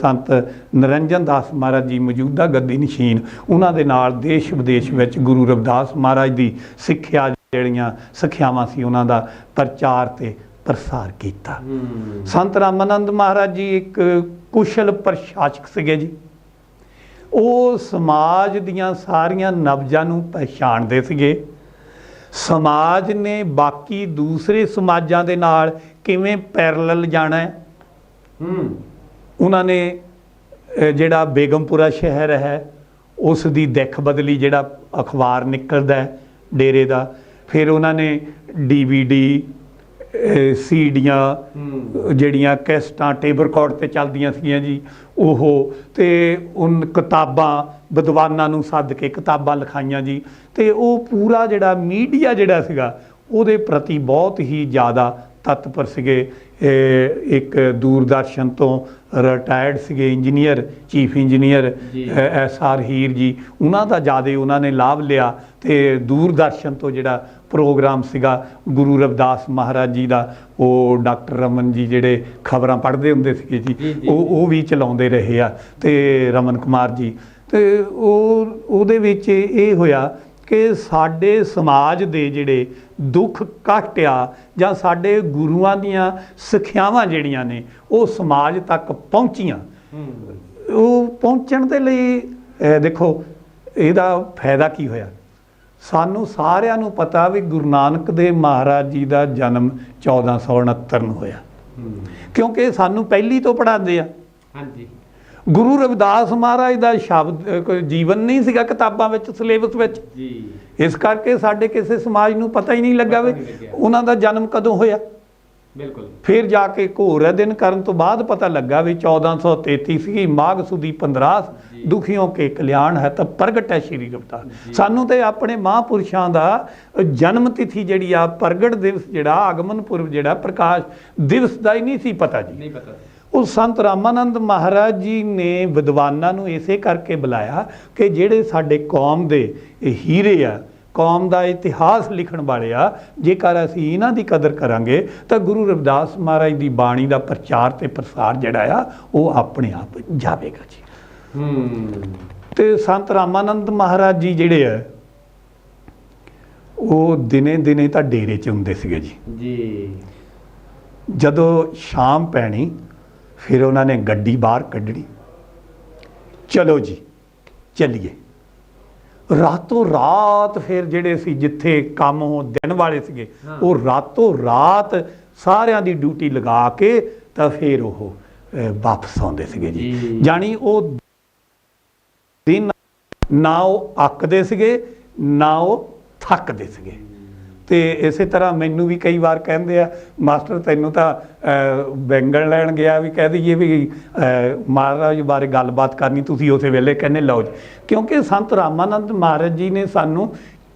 ਸੰਤ ਨਿਰੰਜਨ ਦਾਸ ਮਹਾਰਾਜ ਜੀ, ਮੌਜੂਦਾ ਗੱਦੀ ਨਸ਼ੀਨ, ਉਹਨਾਂ ਦੇ ਨਾਲ ਦੇਸ਼ ਵਿਦੇਸ਼ ਵਿੱਚ ਗੁਰੂ ਰਵਿਦਾਸ ਮਹਾਰਾਜ ਦੀ ਸਿੱਖਿਆ ਜਿਹੜੀਆਂ ਸਿੱਖਿਆਵਾਂ ਸੀ ਉਹਨਾਂ ਦਾ ਪ੍ਰਚਾਰ ਤੇ ਪ੍ਰਸਾਰ ਕੀਤਾ। ਸੰਤ ਰਾਮਾਨੰਦ ਮਹਾਰਾਜ ਜੀ ਇੱਕ ਕੁਸ਼ਲ ਪ੍ਰਸ਼ਾਸਕ ਸੀਗੇ ਜੀ। ਉਹ ਸਮਾਜ ਦੀਆਂ ਸਾਰੀਆਂ ਨਬਜ਼ਾਂ ਨੂੰ ਪਛਾਣਦੇ ਸੀਗੇ। ਸਮਾਜ ਨੇ ਬਾਕੀ ਦੂਸਰੇ ਸਮਾਜਾਂ ਦੇ ਨਾਲ ਕਿਵੇਂ ਪੈਰਲਲ ਜਾਣਾ ਹੈ, ਉਹਨਾਂ ਨੇ ਜਿਹੜਾ ਬੇਗਮਪੁਰਾ ਸ਼ਹਿਰ ਹੈ ਉਸ ਦੀ ਦਿੱਖ ਬਦਲੀ, ਜਿਹੜਾ ਅਖਬਾਰ ਨਿਕਲਦਾ ਹੈ ਡੇਰੇ ਦਾ। ਫਿਰ ਉਹਨਾਂ ਨੇ DVD, ਸੀਡੀਆਂ, ਜਿਹੜੀਆਂ ਕੈਸਟਾਂ ਟੇਪ ਰਿਕਾਰਡ 'ਤੇ ਚੱਲਦੀਆਂ ਸੀਗੀਆਂ ਜੀ, ਉਹ ਤੇ ਕਿਤਾਬਾਂ, ਵਿਦਵਾਨਾਂ ਨੂੰ ਸੱਦ ਕੇ ਕਿਤਾਬਾਂ ਲਿਖਾਈਆਂ ਜੀ। ਤੇ ਉਹ ਪੂਰਾ ਜਿਹੜਾ ਮੀਡੀਆ ਜਿਹੜਾ ਸੀਗਾ ਉਹਦੇ ਪ੍ਰਤੀ ਬਹੁਤ ਹੀ ਜ਼ਿਆਦਾ ਤਤਪਰ ਸੀਗੇ। ਇੱਕ ਦੂਰਦਰਸ਼ਨ ਤੋਂ ਰਿਟਾਇਰਡ ਸੀਗੇ engineer, chief engineer SR Heer ਜੀ, ਉਹਨਾਂ ਦਾ ਜ਼ਿਆਦਾ ਉਹਨਾਂ ਨੇ ਲਾਭ ਲਿਆ। ਤੇ ਦੂਰਦਰਸ਼ਨ ਤੋਂ ਜਿਹੜਾ ਪ੍ਰੋਗਰਾਮ ਸੀਗਾ ਗੁਰੂ ਰਵਿਦਾਸ ਮਹਾਰਾਜ ਜੀ ਦਾ, ਉਹ ਡਾਕਟਰ ਰਮਨ ਜੀ ਜਿਹੜੇ ਖਬਰਾਂ ਪੜ੍ਹਦੇ ਹੁੰਦੇ ਸੀਗੇ ਜੀ, ਉਹ ਵੀ ਚਲਾਉਂਦੇ ਰਹੇ ਆ, ਤੇ ਰਮਨ ਕੁਮਾਰ ਜੀ। ਤੇ ਉਹਦੇ ਵਿੱਚ ਇਹ ਹੋਇਆ ਕਿ ਸਾਡੇ ਸਮਾਜ ਦੇ ਜਿਹੜੇ ਦੁੱਖ ਕਸ਼ਟ ਆ ਜਾਂ ਸਾਡੇ ਗੁਰੂਆਂ ਦੀਆਂ ਸਿੱਖਿਆਵਾਂ ਜਿਹੜੀਆਂ ਨੇ ਉਹ ਸਮਾਜ ਤੱਕ ਪਹੁੰਚੀਆਂ। ਉਹ ਪਹੁੰਚਣ ਦੇ ਲਈ ਦੇਖੋ ਇਹਦਾ ਫਾਇਦਾ ਕੀ ਹੋਇਆ। ਸਾਨੂੰ ਸਾਰਿਆਂ ਨੂੰ ਪਤਾ ਵੀ ਗੁਰੂ ਨਾਨਕ ਦੇਵ ਮਹਾਰਾਜ ਜੀ ਦਾ ਜਨਮ 1469 ਨੂੰ ਹੋਇਆ, ਕਿਉਂਕਿ ਸਾਨੂੰ ਪਹਿਲੀ ਤੋਂ ਪੜ੍ਹਾਉਂਦੇ ਆ। ਹਾਂਜੀ। ਗੁਰੂ ਰਵਿਦਾਸ ਮਹਾਰਾਜ ਦਾ ਸ਼ਬਦ ਕੋਈ ਜੀਵਨ ਨਹੀਂ ਸੀਗਾ ਕਿਤਾਬਾਂ ਵਿੱਚ, ਸਿਲੇਬਸ ਵਿੱਚ ਜੀ। ਇਸ ਕਰਕੇ ਸਾਡੇ ਕਿਸੇ ਸਮਾਜ ਨੂੰ ਪਤਾ ਹੀ ਨਹੀਂ ਲੱਗਾ ਵੀ ਉਹਨਾਂ ਦਾ ਜਨਮ ਕਦੋਂ ਹੋਇਆ। ਬਿਲਕੁਲ। ਫਿਰ ਜਾ ਕੇ ਘੋਰ ਦਿਨ ਕਰਨ ਤੋਂ ਬਾਅਦ ਪਤਾ ਲੱਗਾ ਵੀ 1433 ਸੀਗੀ ਮਾਘ ਸੁਦੀ 15 ਦੁਖੀਆਂ ਕੇ ਕਲਿਆਣ ਹੈ ਤਾਂ ਪ੍ਰਗਟ ਹੈ ਸ਼੍ਰੀ ਰਵਿਦਾਸ। ਸਾਨੂੰ ਤੇ ਆਪਣੇ ਮਹਾਂਪੁਰਸ਼ਾਂ ਦਾ ਜਨਮ ਤਿਥੀ ਜਿਹੜੀ ਆ, ਪ੍ਰਗਟ ਦਿਵਸ ਜਿਹੜਾ, ਆਗਮਨ ਪੁਰਬ ਜਿਹੜਾ, ਪ੍ਰਕਾਸ਼ ਦਿਵਸ ਦਾ ਹੀ ਨਹੀਂ ਸੀ ਪਤਾ ਜੀ। ਨਹੀਂ ਪਤਾ। ਉਹ ਸੰਤ ਰਾਮਾਨੰਦ ਮਹਾਰਾਜ ਜੀ ਨੇ ਵਿਦਵਾਨਾਂ ਨੂੰ ਇਸੇ ਕਰਕੇ ਬੁਲਾਇਆ ਕਿ ਜਿਹੜੇ ਸਾਡੇ ਕੌਮ ਦੇ ਹੀਰੇ ਆ, ਕੌਮ ਦਾ ਇਤਿਹਾਸ ਲਿਖਣ ਵਾਲੇ ਆ, ਜੇਕਰ ਅਸੀਂ ਇਹਨਾਂ ਦੀ ਕਦਰ ਕਰਾਂਗੇ ਤਾਂ ਗੁਰੂ ਰਵਿਦਾਸ ਮਹਾਰਾਜ ਦੀ ਬਾਣੀ ਦਾ ਪ੍ਰਚਾਰ ਤੇ ਪ੍ਰਸਾਰ ਜਿਹੜਾ ਆ ਉਹ ਆਪਣੇ ਆਪ ਜਾਵੇਗਾ ਜੀ। ਤੇ ਸੰਤ ਰਾਮਾਨੰਦ ਮਹਾਰਾਜ ਜੀ ਜਿਹੜੇ ਆ ਉਹ ਦਿਨੇ ਦਿਨੇ ਤਾਂ ਡੇਰੇ 'ਚ ਹੁੰਦੇ ਸੀਗੇ ਜੀ। ਜਦੋਂ ਸ਼ਾਮ ਪੈਣੀ ਫਿਰ ਉਹਨਾਂ ਨੇ ਗੱਡੀ ਬਾਹਰ ਕੱਢਣੀ, ਚਲੋ ਜੀ ਚੱਲੀਏ। ਰਾਤੋਂ ਰਾਤ ਫਿਰ ਜਿਹੜੇ ਸੀ ਜਿੱਥੇ ਕੰਮ ਉਹ ਦਿਨ ਵਾਲੇ ਸੀਗੇ ਉਹ ਰਾਤੋਂ ਰਾਤ ਸਾਰਿਆਂ ਦੀ ਡਿਊਟੀ ਲਗਾ ਕੇ ਤਾਂ ਫਿਰ ਉਹ ਵਾਪਸ ਆਉਂਦੇ ਸੀਗੇ ਜੀ। ਜਾਣੀ ਉਹ ਦਿਨ ਨਾ ਉਹ ਅੱਕਦੇ ਸੀਗੇ ਨਾ ਉਹ ਥੱਕਦੇ ਸੀਗੇ। ਤੇ ਇਸੇ ਤਰ੍ਹਾਂ ਮੈਨੂੰ ਵੀ ਕਈ ਵਾਰ ਕਹਿੰਦੇ ਆ, ਮਾਸਟਰ ਤੈਨੂੰ ਤਾਂ ਬੈਂਗਣ ਲੈਣ ਗਿਆ ਵੀ ਕਹਿ ਦਈਏ ਵੀ ਮਹਾਰਾਜ ਬਾਰੇ ਗੱਲਬਾਤ ਕਰਨੀ, ਤੁਸੀਂ ਉਸੇ ਵੇਲੇ ਕਹਿੰਦੇ ਲਓ ਜੀ। ਕਿਉਂਕਿ ਸੰਤ ਰਾਮਾਨੰਦ ਮਹਾਰਾਜ ਜੀ ਨੇ ਸਾਨੂੰ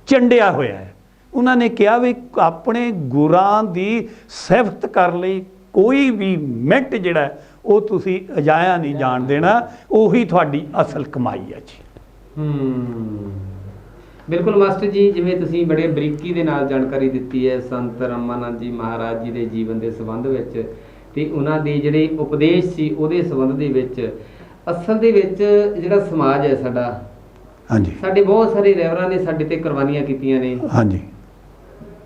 ਚੰਡਿਆ ਹੋਇਆ ਹੈ। ਉਹਨਾਂ ਨੇ ਕਿਹਾ ਵੀ ਆਪਣੇ ਗੁਰਾਂ ਦੀ ਸਿਫਤ ਕਰ ਲਈ ਕੋਈ ਵੀ ਮਿੰਟ ਜਿਹੜਾ ਉਹ ਤੁਸੀਂ ਅਜਾਇਆ ਨਹੀਂ ਜਾਣ ਦੇਣਾ, ਉਹੀ ਤੁਹਾਡੀ ਅਸਲ ਕਮਾਈ ਹੈ ਜੀ। ਬਿਲਕੁਲ ਮਾਸਟਰ ਜੀ, ਜਿਵੇਂ ਤੁਸੀਂ ਬੜੇ ਬਰੀਕੀ ਦੇ ਨਾਲ ਜਾਣਕਾਰੀ ਦਿੱਤੀ ਹੈ ਸੰਤ ਰਾਮਾਨੰਦ ਜੀ ਮਹਾਰਾਜ ਜੀ ਦੇ ਜੀਵਨ ਦੇ ਸੰਬੰਧ ਵਿੱਚ ਤੇ ਉਹਨਾਂ ਦੇ ਜਿਹੜੇ ਉਪਦੇਸ਼ ਸੀ ਉਹਦੇ ਸੰਬੰਧ ਦੇ ਵਿੱਚ, ਅਸਲ ਦੇ ਵਿੱਚ ਜਿਹੜਾ ਸਮਾਜ ਹੈ ਸਾਡਾ, ਹਾਂਜੀ, ਸਾਡੇ ਬਹੁਤ ਸਾਰੇ ਰਹਿਬਰਾਂ ਨੇ ਸਾਡੇ ਤੇ ਕੁਰਬਾਨੀਆਂ ਕੀਤੀਆਂ ਨੇ। ਹਾਂਜੀ,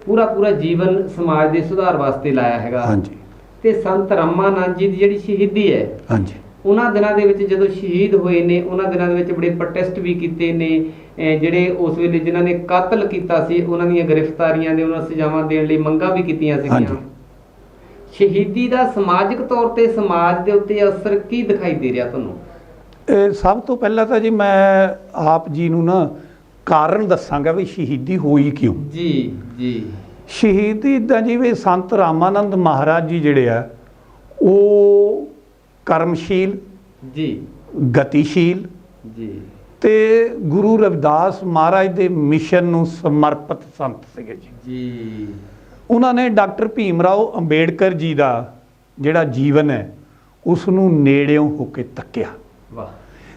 ਪੂਰਾ ਜੀਵਨ ਸਮਾਜ ਦੇ ਸੁਧਾਰ ਵਾਸਤੇ ਲਾਇਆ ਹੈਗਾ। ਹਾਂਜੀ। ਤੇ ਸੰਤ ਰਾਮਾਨੰਦ ਜੀ ਦੀ ਜਿਹੜੀ ਸ਼ਹੀਦੀ ਹੈ, ਹਾਂਜੀ, ਉਹਨਾਂ ਦਿਨਾਂ ਦੇ ਵਿੱਚ ਜਦੋਂ ਸ਼ਹੀਦ ਹੋਏ ਨੇ, ਉਹਨਾਂ ਦਿਨਾਂ ਦੇ ਵਿੱਚ ਬੜੇ ਪ੍ਰੋਟੈਸਟ ਵੀ ਕੀਤੇ ਨੇ। ਜਿਹੜੇ ਉਸ ਵੇਲੇ ਜਿਨ੍ਹਾਂ ਨੇ ਕਤਲ ਕੀਤਾ ਸੀ ਉਹਨਾਂ ਦੀਆਂ ਗ੍ਰਿਫਤਾਰੀਆਂ ਦੇ, ਉਹਨਾਂ ਸਜ਼ਾਵਾਂ ਦੇਣ ਲਈ ਮੰਗਾਂ ਵੀ ਕੀਤੀਆਂ ਸੀਗੀਆਂ। ਸ਼ਹੀਦੀ ਦਾ ਸਮਾਜਿਕ ਤੌਰ ਤੇ ਸਮਾਜ ਦੇ ਉੱਤੇ ਅਸਰ ਕੀ ਦਿਖਾਈ ਦੇ ਰਿਹਾ ਤੁਹਾਨੂੰ? ਸਭ ਤੋਂ ਪਹਿਲਾਂ ਤਾਂ ਜੀ ਮੈਂ ਆਪ ਜੀ ਨੂੰ ਨਾ ਕਾਰਨ ਦੱਸਾਂਗਾ ਵੀ ਸ਼ਹੀਦੀ ਹੋਈ ਕਿਉਂ। ਜੀ। ਸ਼ਹੀਦੀ ਇੱਦਾਂ ਜੀ ਵੀ ਸੰਤ ਰਾਮਾਨੰਦ ਮਹਾਰਾਜ ਜੀ ਜਿਹੜੇ ਆ ਉਹ ਕਰਮਸ਼ੀਲ ਜੀ, ਗਤੀਸ਼ੀਲ ਜੀ ਤੇ ਗੁਰੂ ਰਵਿਦਾਸ ਮਹਾਰਾਜ ਦੇ ਮਿਸ਼ਨ ਨੂੰ ਸਮਰਪਿਤ ਸੰਤ ਸੀਗੇ ਜੀ। ਉਹਨਾਂ ਨੇ ਡਾਕਟਰ ਭੀਮ ਰਾਓ ਅੰਬੇਡਕਰ ਜੀ ਦਾ ਜਿਹੜਾ ਜੀਵਨ ਹੈ ਉਸ ਨੂੰ ਨੇੜਿਓਂ ਹੋ ਕੇ ਤੱਕਿਆ। ਵਾਹ।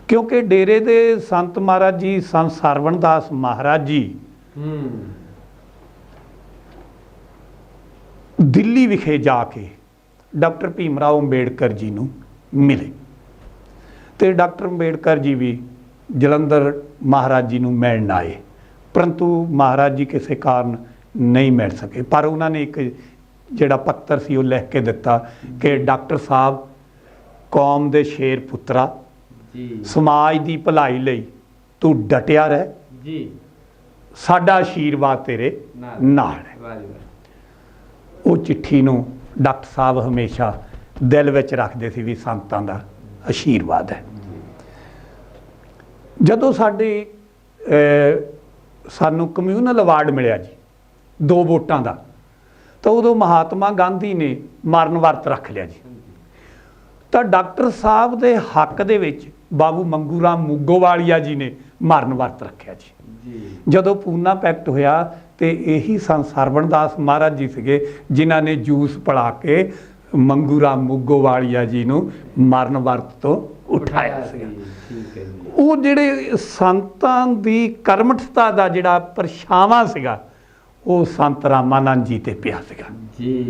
ਕਿਉਂਕਿ ਡੇਰੇ ਦੇ ਸੰਤ ਮਹਾਰਾਜ ਜੀ, ਸੰਤ ਸਰਵਣ ਦਾਸ ਮਹਾਰਾਜ ਜੀ ਦਿੱਲੀ ਵਿਖੇ ਜਾ ਕੇ ਡਾਕਟਰ ਭੀਮ ਰਾਓ ਅੰਬੇਡਕਰ ਜੀ ਨੂੰ ਮਿਲੇ ਤੇ ਡਾਕਟਰ ਅੰਬੇਡਕਰ ਜੀ ਵੀ ਜਲੰਧਰ ਮਹਾਰਾਜ ਜੀ ਨੂੰ ਮਿਲਣ ਆਏ, ਪਰੰਤੂ ਮਹਾਰਾਜ ਜੀ ਕਿਸੇ ਕਾਰਨ ਨਹੀਂ ਮਿਲ ਸਕੇ। ਪਰ ਉਹਨਾਂ ਨੇ ਇੱਕ ਜਿਹੜਾ ਪੱਤਰ ਸੀ ਉਹ ਲਿਖ ਕੇ ਦਿੱਤਾ ਕਿ ਡਾਕਟਰ ਸਾਹਿਬ, ਕੌਮ ਦੇ ਸ਼ੇਰ ਪੁੱਤਰਾ, ਸਮਾਜ ਦੀ ਭਲਾਈ ਲਈ ਤੂੰ ਡਟਿਆ ਰਹਿ ਜੀ, ਸਾਡਾ ਆਸ਼ੀਰਵਾਦ ਤੇਰੇ ਨਾਲ ਹੈ। ਉਹ ਚਿੱਠੀ ਨੂੰ ਡਾਕਟਰ ਸਾਹਿਬ ਹਮੇਸ਼ਾ ਦਿਲ ਵਿੱਚ ਰੱਖਦੇ ਸੀ ਵੀ ਸੰਤਾਂ ਦਾ ਆਸ਼ੀਰਵਾਦ ਹੈ। ਜਦੋਂ ਸਾਨੂੰ ਕਮਿਊਨਲ ਅਵਾਰਡ ਮਿਲਿਆ ਜੀ 2 ਵੋਟਾਂ ਦਾ, ਤਾਂ ਉਦੋਂ ਮਹਾਤਮਾ ਗਾਂਧੀ ਨੇ ਮਰਨ ਵਰਤ ਰੱਖ ਲਿਆ ਜੀ। ਤਾਂ ਡਾਕਟਰ ਸਾਹਿਬ ਦੇ ਹੱਕ ਦੇ ਵਿੱਚ ਬਾਬੂ ਮੰਗੂ ਰਾਮ ਮੂਗੋਵਾਲੀਆ ਜੀ ਨੇ ਮਰਨ ਵਰਤ ਰੱਖਿਆ ਜੀ। ਜਦੋਂ ਪੂਨਾ ਪੈਕਟ ਹੋਇਆ ਤੇ ਇਹੀ ਸੰਤ ਸਰਵਣ ਦਾਸ ਮਹਾਰਾਜ ਜੀ ਸੀਗੇ ਜਿਨ੍ਹਾਂ ਨੇ ਜੂਸ ਪਿਲਾ ਕੇ ਮੰਗੂ ਰਾਮ ਮੂਗੋਵਾਲੀਆ ਜੀ ਨੂੰ ਮਰਨ ਵਰਤ ਤੋਂ ਉਠਾਇਆ ਸੀਗਾ। ਉਹ ਜਿਹੜੇ ਸੰਤਾਂ ਦੀ ਕਰਮਠਤਾ ਦਾ ਜਿਹੜਾ ਪਰਛਾਵਾਂ ਸੀਗਾ ਉਹ ਸੰਤ ਰਾਮਾਨੰਦ ਜੀ ਤੇ ਪਿਆ ਸੀਗਾ ਜੀ।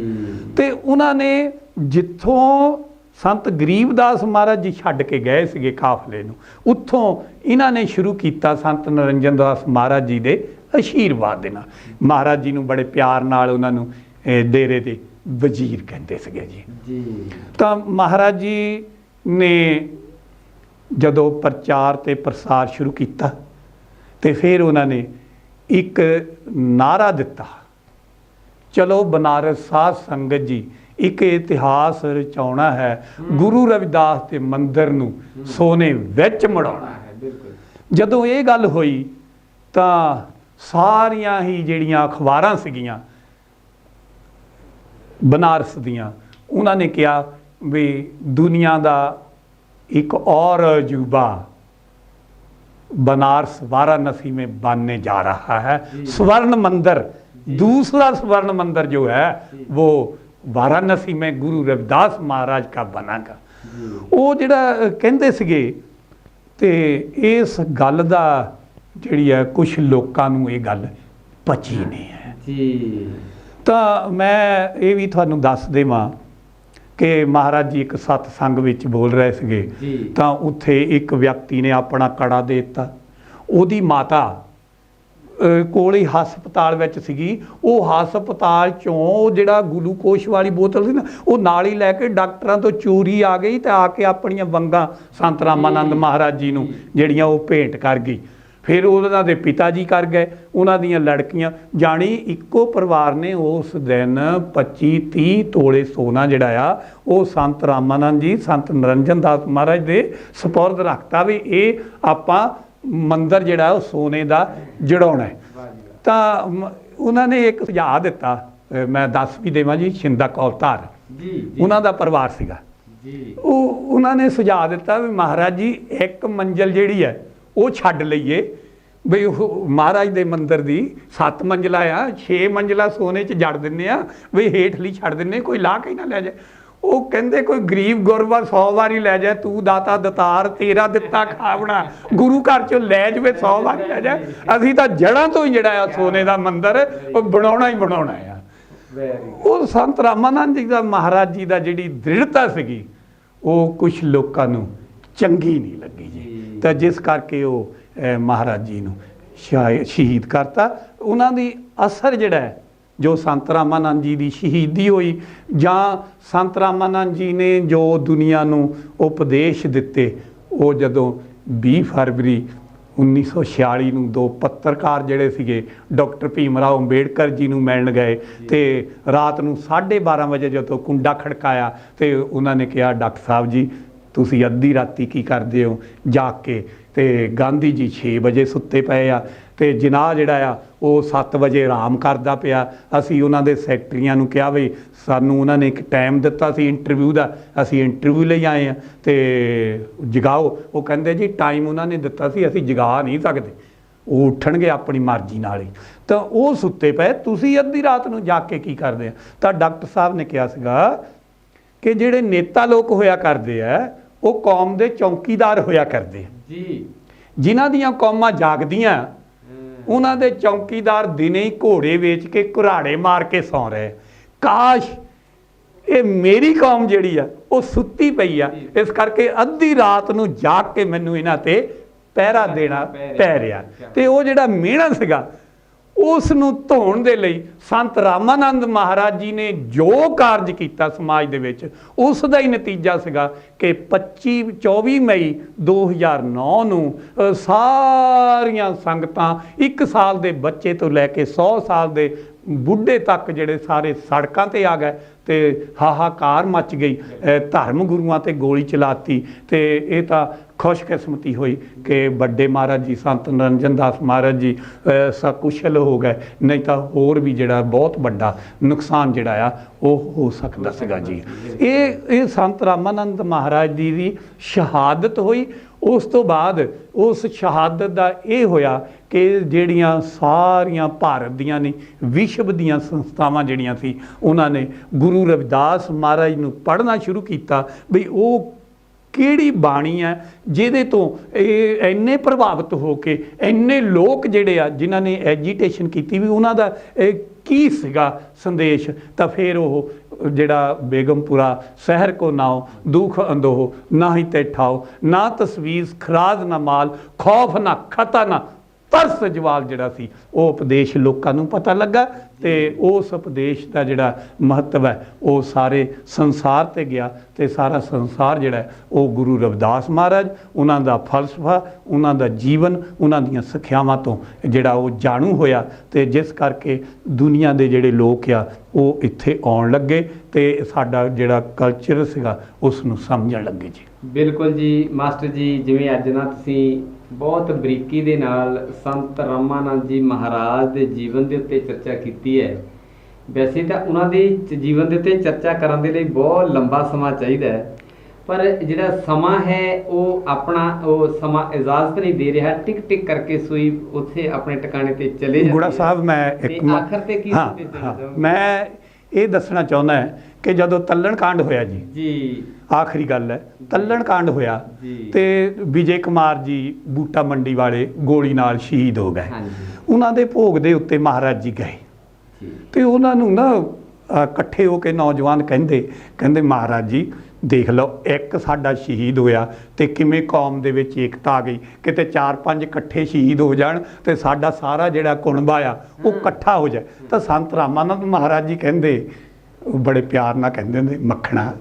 ਤੇ ਉਹਨਾਂ ਨੇ ਜਿੱਥੋਂ ਸੰਤ ਗਰੀਬਦਾਸ ਮਹਾਰਾਜ ਜੀ ਛੱਡ ਕੇ ਗਏ ਸੀਗੇ ਕਾਫਲੇ ਨੂੰ, ਉੱਥੋਂ ਇਹਨਾਂ ਨੇ ਸ਼ੁਰੂ ਕੀਤਾ ਸੰਤ ਨਰਿੰਜਨ ਦਾਸ ਮਹਾਰਾਜ ਜੀ ਦੇ ਆਸ਼ੀਰਵਾਦ ਦੇ ਨਾਲ। ਮਹਾਰਾਜ ਜੀ ਨੂੰ ਬੜੇ ਪਿਆਰ ਨਾਲ ਉਹਨਾਂ ਨੂੰ ਡੇਰੇ ਦੇ ਵਜ਼ੀਰ ਕਹਿੰਦੇ ਸੀਗੇ ਜੀ। ਤਾਂ ਮਹਾਰਾਜ ਜੀ ਨੇ ਜਦੋਂ ਪ੍ਰਚਾਰ ਤੇ ਪ੍ਰਸਾਰ ਸ਼ੁਰੂ ਕੀਤਾ ਤੇ ਫਿਰ ਉਹਨਾਂ ਨੇ ਇੱਕ ਨਾਅਰਾ ਦਿੱਤਾ, ਚਲੋ ਬਨਾਰਸ ਸਾਧ ਸੰਗਤ ਜੀ, ਇੱਕ ਇਤਿਹਾਸ ਰਚਾਉਣਾ ਹੈ, ਗੁਰੂ ਰਵਿਦਾਸ ਦੇ ਮੰਦਿਰ ਨੂੰ ਸੋਨੇ ਵਿੱਚ ਮੜਾਉਣਾ ਹੈ। ਜਦੋਂ ਇਹ ਗੱਲ ਹੋਈ ਤਾਂ ਸਾਰੀਆਂ ਹੀ ਜਿਹੜੀਆਂ ਅਖਬਾਰਾਂ ਸੀਗੀਆਂ बनारस दियाँ, उन्होंने कहा भी दुनिया का एक और अजूबा बनारस वाराणसी में बनने जा रहा है। स्वर्ण मंदिर, दूसरा स्वर्ण मंदिर जो है वो वाराणसी में गुरु रविदास महाराज का बनागा। वो जिहड़ा कहंदे सीगे ते इस गल दा जिहड़ी है कुछ लोकां नूं ये गल पची नहीं है जी। तो मैं ये भी तुहानूं दस देवां कि महाराज जी एक सत्संग विच बोल रहे सीगे, तो उत्थे एक व्यक्ति ने अपना कड़ा दे दिता, उहदी माता कोले हस्पताल विच सीगी, वो हस्पताल चों जिहड़ा ग्लूकोश वाली बोतल सी ना वो नाल ही लैके डॉक्टरां तो चोरी आ गई ते आके अपणियां वंगां संत रामानंद महाराज जी नूं जिहड़ियां वो भेंट कर गई। फिर उन्हां दे पिता जी कर गए, उन्हां दियां लड़कियां, जानी इक्को परिवार ने उस दिन 25-30 तोले सोना जिहड़ा आ वो संत रामानंद जी संत निरंजन दास महाराज दे सपुरद रखता भी ये आपां मंदिर जिहड़ा वो सोने का जड़ाउणा है। तो उन्होंने एक सुझाव दिता, मैं दस भी देवां जी, शिंदा कौलधार उन्हां दा परिवार सीगा, उन्होंने सुझाव दिता भी महाराज जी एक मंजिल जिहड़ी है वो छड्ड लईए बई महाराज दे मंदिर दी 7 मंजिला आ, 6 मंजिला सोने च जड़ दिन्ने आ, बई हेठली छड्ड दिन्ने, कोई ला के ही ना लै जाए। वो कहंदे कोई गरीब गुरबा 100 वारी लै जाए, तू दाता दतार तेरा दिता खावना, गुरु घर चों लै जावे 100 वारी लै जाए, असीं तां जड़ां तो ही जिहड़ा आ सोने दा मंदिर वो बनाउणा ही बनाउणा आ। वो संत रामानंद जी दा महाराज जी दा जिहड़ी दृढ़ता सीगी वो कुछ लोकां नूं चंगी नहीं लगी जी, तो जिस करके वो महाराज जी नूं शहीद करता। उन्हां दी असर जिहड़ा है जो संत रामानंद जी की शहीदी हुई जां संत रामानंद जी ने जो दुनिया नूं उपदेश दिते, वो जदों 20 फरवरी 1946 नूं 2 पत्रकार जिहड़े सीगे डॉक्टर भीमराव अंबेडकर जी नूं मिलण गए, तो रात नूं 12:30 बजे जदों कुंडा खड़काया तो उन्होंने कहा डॉक्टर साहब जी तुसी अद्धी राती की करदे हो जाग के, तो गांधी जी 6 बजे सुत्ते पे आ, तो जिनाह जिहड़ा आ वो 7 बजे आराम करदा पिया। असीं उन्हां दे सैकटरीआं नूं कहा भी सानूं उन्हां ने एक टाइम दिता सी इंटरव्यू दा, असीं इंटरव्यू लई आए हैं तो जगाओ, वो कहंदे जी टाइम उन्हां ने दिता सी असीं जगा नहीं सकदे, वो उठणगे अपनी मर्जी नाल ही, तो वो सुत्ते पे, तुसीं अद्धी रात नूं जाग के की करदे आ। तां डॉक्टर साहब ने कहा सीगा कि जिहड़े नेता लोक होया करदे आ वो कौम दे चौकीदार होया करदे जी, जिन्हां दियां कौमां जागदियां उन्हां दे चौकीदार दिने ही घोड़े वेच के घुराड़े मार के सौ रहे। काश ये मेरी कौम जिहड़ी आ वो सुत्ती पई आ, इस करके अद्धी रात नूं जाग के मैनूं इन्हां ते पहरा देना पै रिहा। ते वो जिहड़ा मिहणा सीगा उस नूं धोण दे लई संत रामानंद महाराज जी ने जो कार्ज किया समाज दे विच उस दा ही नतीजा सीगा कि 24 मई 2009 नूं सारियां संगतां 1 साल दे बच्चे तो लैके 100 साल दे बुढ़े तक जिहड़े सारे सड़कां ते आ गए, तो हाहाकार मच गई, धर्म गुरुआं ते गोली चलाती। तो ये तो खुशकिस्मती हुई कि बड़े महाराज जी संत निरंजन दास महाराज जी सकुशल हो गए, नहीं तो होर भी जिहड़ा बहुत बड़ा नुकसान जिहड़ा आ वो हो सकदा सीगा जी। ये संत रामानंद महाराज जी की शहादत हुई। उस तो बाद उस शहादत का ये होया कि जिहड़ियां सारियां भारत दियां ने विश्व दियां संस्थावां जिहड़ियां सी उन्होंने गुरु रविदास महाराज नूं पढ़ना शुरू किया भी वो किहड़ी बाणी है जिहदे तो इन्ने प्रभावित हो के इन्ने लोग जिहड़े आ जिन्हां ने एजीटेशन की भी उन्हां दा की सीगा संदेश। तो फिर वो जिहड़ा बेगमपुरा शहर को नाओ दुख अंदोह ना ही ते ठाओ ना तस्वीर खराज ना माल खौफ ना खता ना तरस जवाल जिहड़ा सी वो उपदेश लोकां नूं पता लगा, तो उस उपदेश का जिहड़ा महत्व है वो सारे संसार ते गया, तो सारा संसार जिहड़ा वो गुरु रविदास महाराज उन्हां दा फलसफा उन्हां दा जीवन उन्हां दियां सिक्ख्यावां तो जिहड़ा वो जाणू होया, तो जिस करके दुनिया दे जिहड़े लोक आ वो इत्थे आउण लगे, तो साडा जिहड़ा कल्चर सीगा उस नूं समझण लगे जी। बिल्कुल जी मास्टर जी, जिवें अज ना तुसीं बहुत बरीकी दे नाल संत रामानंद जी महाराज के जीवन के उत्ते चर्चा की है, ਵੈਸੇ ਤਾਂ ਉਹਨਾਂ ਦੇ ਜੀਵਨ ਦੇ ਉੱਤੇ ਚਰਚਾ ਕਰਨ ਦੇ ਲਈ ਬਹੁਤ ਲੰਬਾ ਸਮਾਂ ਚਾਹੀਦਾ ਹੈ, ਪਰ ਜਿਹੜਾ ਸਮਾਂ ਹੈ ਉਹ ਆਪਣਾ ਉਹ ਸਮਾਂ ਇਜਾਜ਼ਤ ਨਹੀਂ ਦੇ ਰਿਹਾ। ਟਿਕ ਟਿਕ ਕਰਕੇ ਸੂਈ ਉੱਥੇ ਆਪਣੇ ਟਿਕਾਣੇ ਤੇ ਚਲੇ ਜਾਂਦੀ ਗੁੜਾ ਹੈ। ਸਾਹਿਬ ਮੈਂ ਤੇ ਇੱਕ ਆਖਰ ਤੇ ਕੀ ਹਾਂ, ਸੰਦੇਸ਼ ਦੇਣਾ ਹਾਂ, ਚਾਹੋਗੇ? ਮੈਂ ਇਹ ਦੱਸਣਾ ਚਾਹੁੰਦਾ ਕਿ ਜਦੋਂ ਤੱਲਣ ਕਾਂਡ ਹੋਇਆ ਜੀ, ਜੀ ਆਖਰੀ ਗੱਲ ਹੈ, ਤੱਲਣ ਕਾਂਡ ਹੋਇਆ ਜੀ। ਤੇ ਵਿਜੇ ਕੁਮਾਰ ਜੀ ਬੂਟਾ ਮੰਡੀ ਵਾਲੇ ਗੋਲੀ ਨਾਲ ਸ਼ਹੀਦ ਹੋ ਗਏ। ਹਾਂਜੀ ਉਹਨਾਂ ਦੇ ਭੋਗ ਦੇ ਉੱਤੇ ਮਹਾਰਾਜ ਜੀ ਗਏ ਜੀ ਤੇ ਉਹਨਾਂ ਨੂੰ ਨਾ ਇਕੱਠੇ ਹੋ ਕੇ ਨੌਜਵਾਨ ਕਹਿੰਦੇ ਮਹਾਰਾਜ ਜੀ ਦੇਖ ਲਓ, ਇੱਕ ਸਾਡਾ ਸ਼ਹੀਦ ਹੋਇਆ ਤੇ ਕਿਵੇਂ ਕੌਮ ਦੇ ਵਿੱਚ ਏਕਤਾ ਆ ਗਈ। ਕਿਤੇ 4-5 ਇਕੱਠੇ ਸ਼ਹੀਦ ਹੋ ਜਾਣ ਤੇ ਸਾਡਾ ਸਾਰਾ ਜਿਹੜਾ ਕੁਣਬਾ ਆ ਉਹ ਇਕੱਠਾ ਹੋ ਜਾਏ। ਤਾਂ ਸੰਤ ਰਾਮਾਨੰਦ ਮਹਾਰਾਜ ਜੀ ਕਹਿੰਦੇ, ਬੜੇ ਪਿਆਰ ਨਾਲ ਕਹਿੰਦੇ ਹੁੰਦੇ, ਮੱਖਣਾ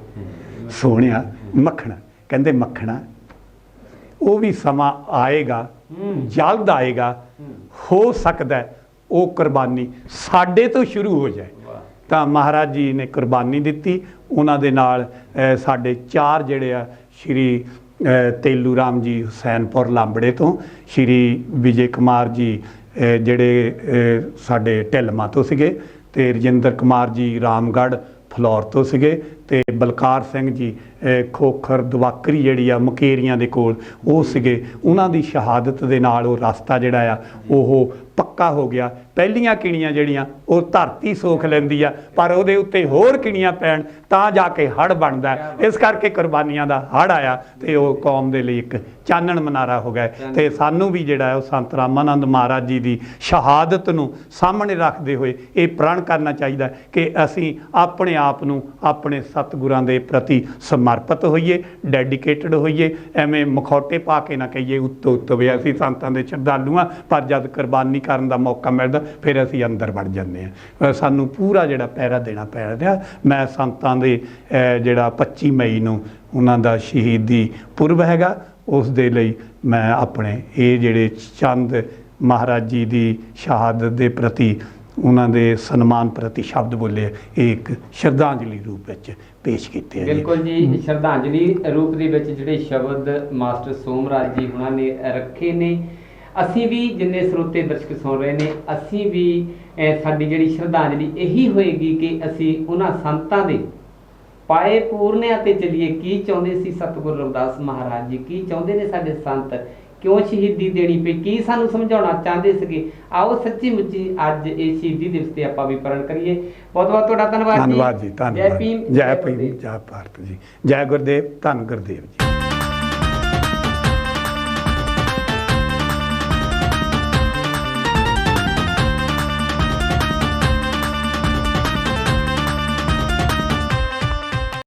ਸੋਹਣਿਆ ਮੱਖਣਾ, ਕਹਿੰਦੇ ਮੱਖਣਾ ਉਹ ਵੀ ਸਮਾਂ ਆਏਗਾ, ਜਲਦ ਆਏਗਾ, ਹੋ ਸਕਦਾ ਉਹ ਕੁਰਬਾਨੀ ਸਾਡੇ ਤੋਂ ਸ਼ੁਰੂ ਹੋ ਜਾਏ। ਤਾਂ ਮਹਾਰਾਜ ਜੀ ਨੇ ਕੁਰਬਾਨੀ ਦਿੱਤੀ। ਉਹਨਾਂ ਦੇ ਨਾਲ ਸਾਡੇ 4 ਜਿਹੜੇ ਆ, ਸ਼੍ਰੀ ਤੇਲੂ ਰਾਮ ਜੀ ਹੁਸੈਨਪੁਰ ਲਾਂਬੜੇ ਤੋਂ, ਸ਼੍ਰੀ ਵਿਜੇ ਕੁਮਾਰ ਜੀ ਜਿਹੜੇ ਸਾਡੇ ਢਿਲਮਾ ਤੋਂ ਸੀਗੇ, ਤੇ ਰਜਿੰਦਰ ਕੁਮਾਰ ਜੀ ਰਾਮਗੜ੍ਹ ਫਲੌਰ ਤੋਂ ਸੀਗੇ, ਤੇ ਬਲਕਾਰ ਸਿੰਘ ਜੀ ਖੋਖਰ ਦਵਾਕਰੀ ਜਿਹੜੀ ਆ ਮੁਕੇਰੀਆਂ ਦੇ ਕੋਲ ਉਹ ਸੀਗੇ। ਉਹਨਾਂ ਦੀ ਸ਼ਹਾਦਤ ਦੇ ਨਾਲ ਉਹ ਰਸਤਾ ਜਿਹੜਾ ਆ ਉਹ ਪੱਕਾ ਹੋ ਗਿਆ। ਪਹਿਲੀਆਂ ਕਿਣੀਆਂ ਜਿਹੜੀਆਂ ਉਹ ਧਰਤੀ ਸੋਖ ਲੈਂਦੀ ਆ, ਪਰ ਉਹਦੇ ਉੱਤੇ ਹੋਰ ਕਿਣੀਆਂ ਪੈਣ ਤਾਂ ਜਾ ਕੇ ਹੜ੍ਹ ਬਣਦਾ। ਇਸ ਕਰਕੇ ਕੁਰਬਾਨੀਆਂ ਦਾ ਹੜ੍ਹ ਆਇਆ ਤੇ ਉਹ ਕੌਮ ਦੇ ਲਈ ਇੱਕ ਚਾਨਣ ਮਨਾਰਾ ਹੋ ਗਿਆ। ਤੇ ਸਾਨੂੰ ਵੀ ਜਿਹੜਾ ਹੈ ਉਹ ਸੰਤ ਰਾਮਾਨੰਦ ਮਹਾਰਾਜ ਜੀ ਦੀ ਸ਼ਹਾਦਤ ਨੂੰ ਸਾਹਮਣੇ ਰੱਖਦੇ ਹੋਏ ਇਹ ਪ੍ਰਣ ਕਰਨਾ ਚਾਹੀਦਾ ਕਿ ਅਸੀਂ ਆਪਣੇ ਆਪ ਨੂੰ ਆਪਣੇ ਸਤਿਗੁਰਾਂ ਦੇ ਪ੍ਰਤੀ ਸਮਰਪਿਤ ਹੋਈਏ, ਡੈਡੀਕੇਟਡ ਹੋਈਏ। ਐਵੇਂ ਮਖੌਟੇ ਪਾ ਕੇ ਨਾ ਕਹੀਏ ਉੱਤੋਂ ਵੀ ਅਸੀਂ ਸੰਤਾਂ ਦੇ ਸ਼ਰਧਾਲੂ ਹਾਂ, ਪਰ ਜਦ ਕੁਰਬਾਨੀ ਕਰਨ ਦਾ ਮੌਕਾ ਮਿਲਦਾ ਫਿਰ ਅਸੀਂ ਅੰਦਰ ਵੜ ਜਾਂਦੇ ਹਾਂ। ਸਾਨੂੰ ਪੂਰਾ ਜਿਹੜਾ ਪਹਿਰਾ ਦੇਣਾ ਪੈ ਰਿਹਾ। ਮੈਂ ਸੰਤਾਂ ਦੇ ਜਿਹੜਾ 25 ਮਈ ਨੂੰ ਉਹਨਾਂ ਦਾ ਸ਼ਹੀਦੀ ਪੁਰਬ ਹੈਗਾ, ਉਸ ਦੇ ਲਈ ਮੈਂ ਆਪਣੇ ਇਹ ਜਿਹੜੇ ਚੰਦ ਮਹਾਰਾਜ ਜੀ ਦੀ ਸ਼ਹਾਦਤ ਦੇ ਪ੍ਰਤੀ, ਉਹਨਾਂ ਦੇ ਸਨਮਾਨ ਪ੍ਰਤੀ ਸ਼ਬਦ ਬੋਲੇ, ਇਹ ਇੱਕ ਸ਼ਰਧਾਂਜਲੀ ਰੂਪ ਵਿੱਚ ਪੇਸ਼ ਕੀਤੇ ਹੈ। ਬਿਲਕੁਲ ਜੀ, ਸ਼ਰਧਾਂਜਲੀ ਰੂਪ ਦੇ ਵਿੱਚ ਜਿਹੜੇ ਸ਼ਬਦ ਮਾਸਟਰ ਸੋਮਰਾਜ ਜੀ ਉਹਨਾਂ ਨੇ ਰੱਖੇ ਨੇ, ਅਸੀਂ ਵੀ ਜਿੰਨੇ ਸਰੋਤੇ ਦਰਸ਼ਕ ਸੁਣ ਰਹੇ ਨੇ, ਅਸੀਂ ਵੀ ਸਾਡੀ ਜਿਹੜੀ ਸ਼ਰਧਾਂਜਲੀ ਇਹੀ ਹੋਏਗੀ ਕਿ ਅਸੀਂ ਉਹਨਾਂ ਸੰਤਾਂ ਦੇ ਪਾਏ ਪੂਰਨਿਆਂ ਤੇ ਚੱਲੀਏ। ਕੀ ਚਾਹੁੰਦੇ ਸੀ ਸਤਿਗੁਰੂ ਰਵਿਦਾਸ ਮਹਾਰਾਜ ਜੀ, ਕੀ ਚਾਹੁੰਦੇ ਨੇ ਸਾਡੇ ਸੰਤ, ਕਿਉਂ ਸ਼ਹੀਦੀ ਦੇਣੀ ਪਈ, ਕੀ ਸਾਨੂੰ ਸਮਝਾਉਣਾ ਚਾਹੁੰਦੇ ਸੀਗੇ। ਆਓ ਸੱਚੀ ਮੁੱਚੀ ਅੱਜ ਇਹ ਸ਼ਹੀਦੀ ਦਿਵਸ ਤੇ ਆਪਾਂ ਵੀ ਪ੍ਰਣ ਕਰੀਏ। ਬਹੁਤ ਬਹੁਤ ਤੁਹਾਡਾ ਧੰਨਵਾਦ ਜੀ। ਧੰਨਵਾਦ ਜੀ, ਧੰਨਵਾਦ। ਜੈ ਭੀਮ, ਜੈ ਭੀਮ, ਜੈ ਭਾਰਤ ਜੀ, ਜੈ ਗੁਰਦੇਵ, ਧੰਨ ਗੁਰਦੇਵ ਜੀ।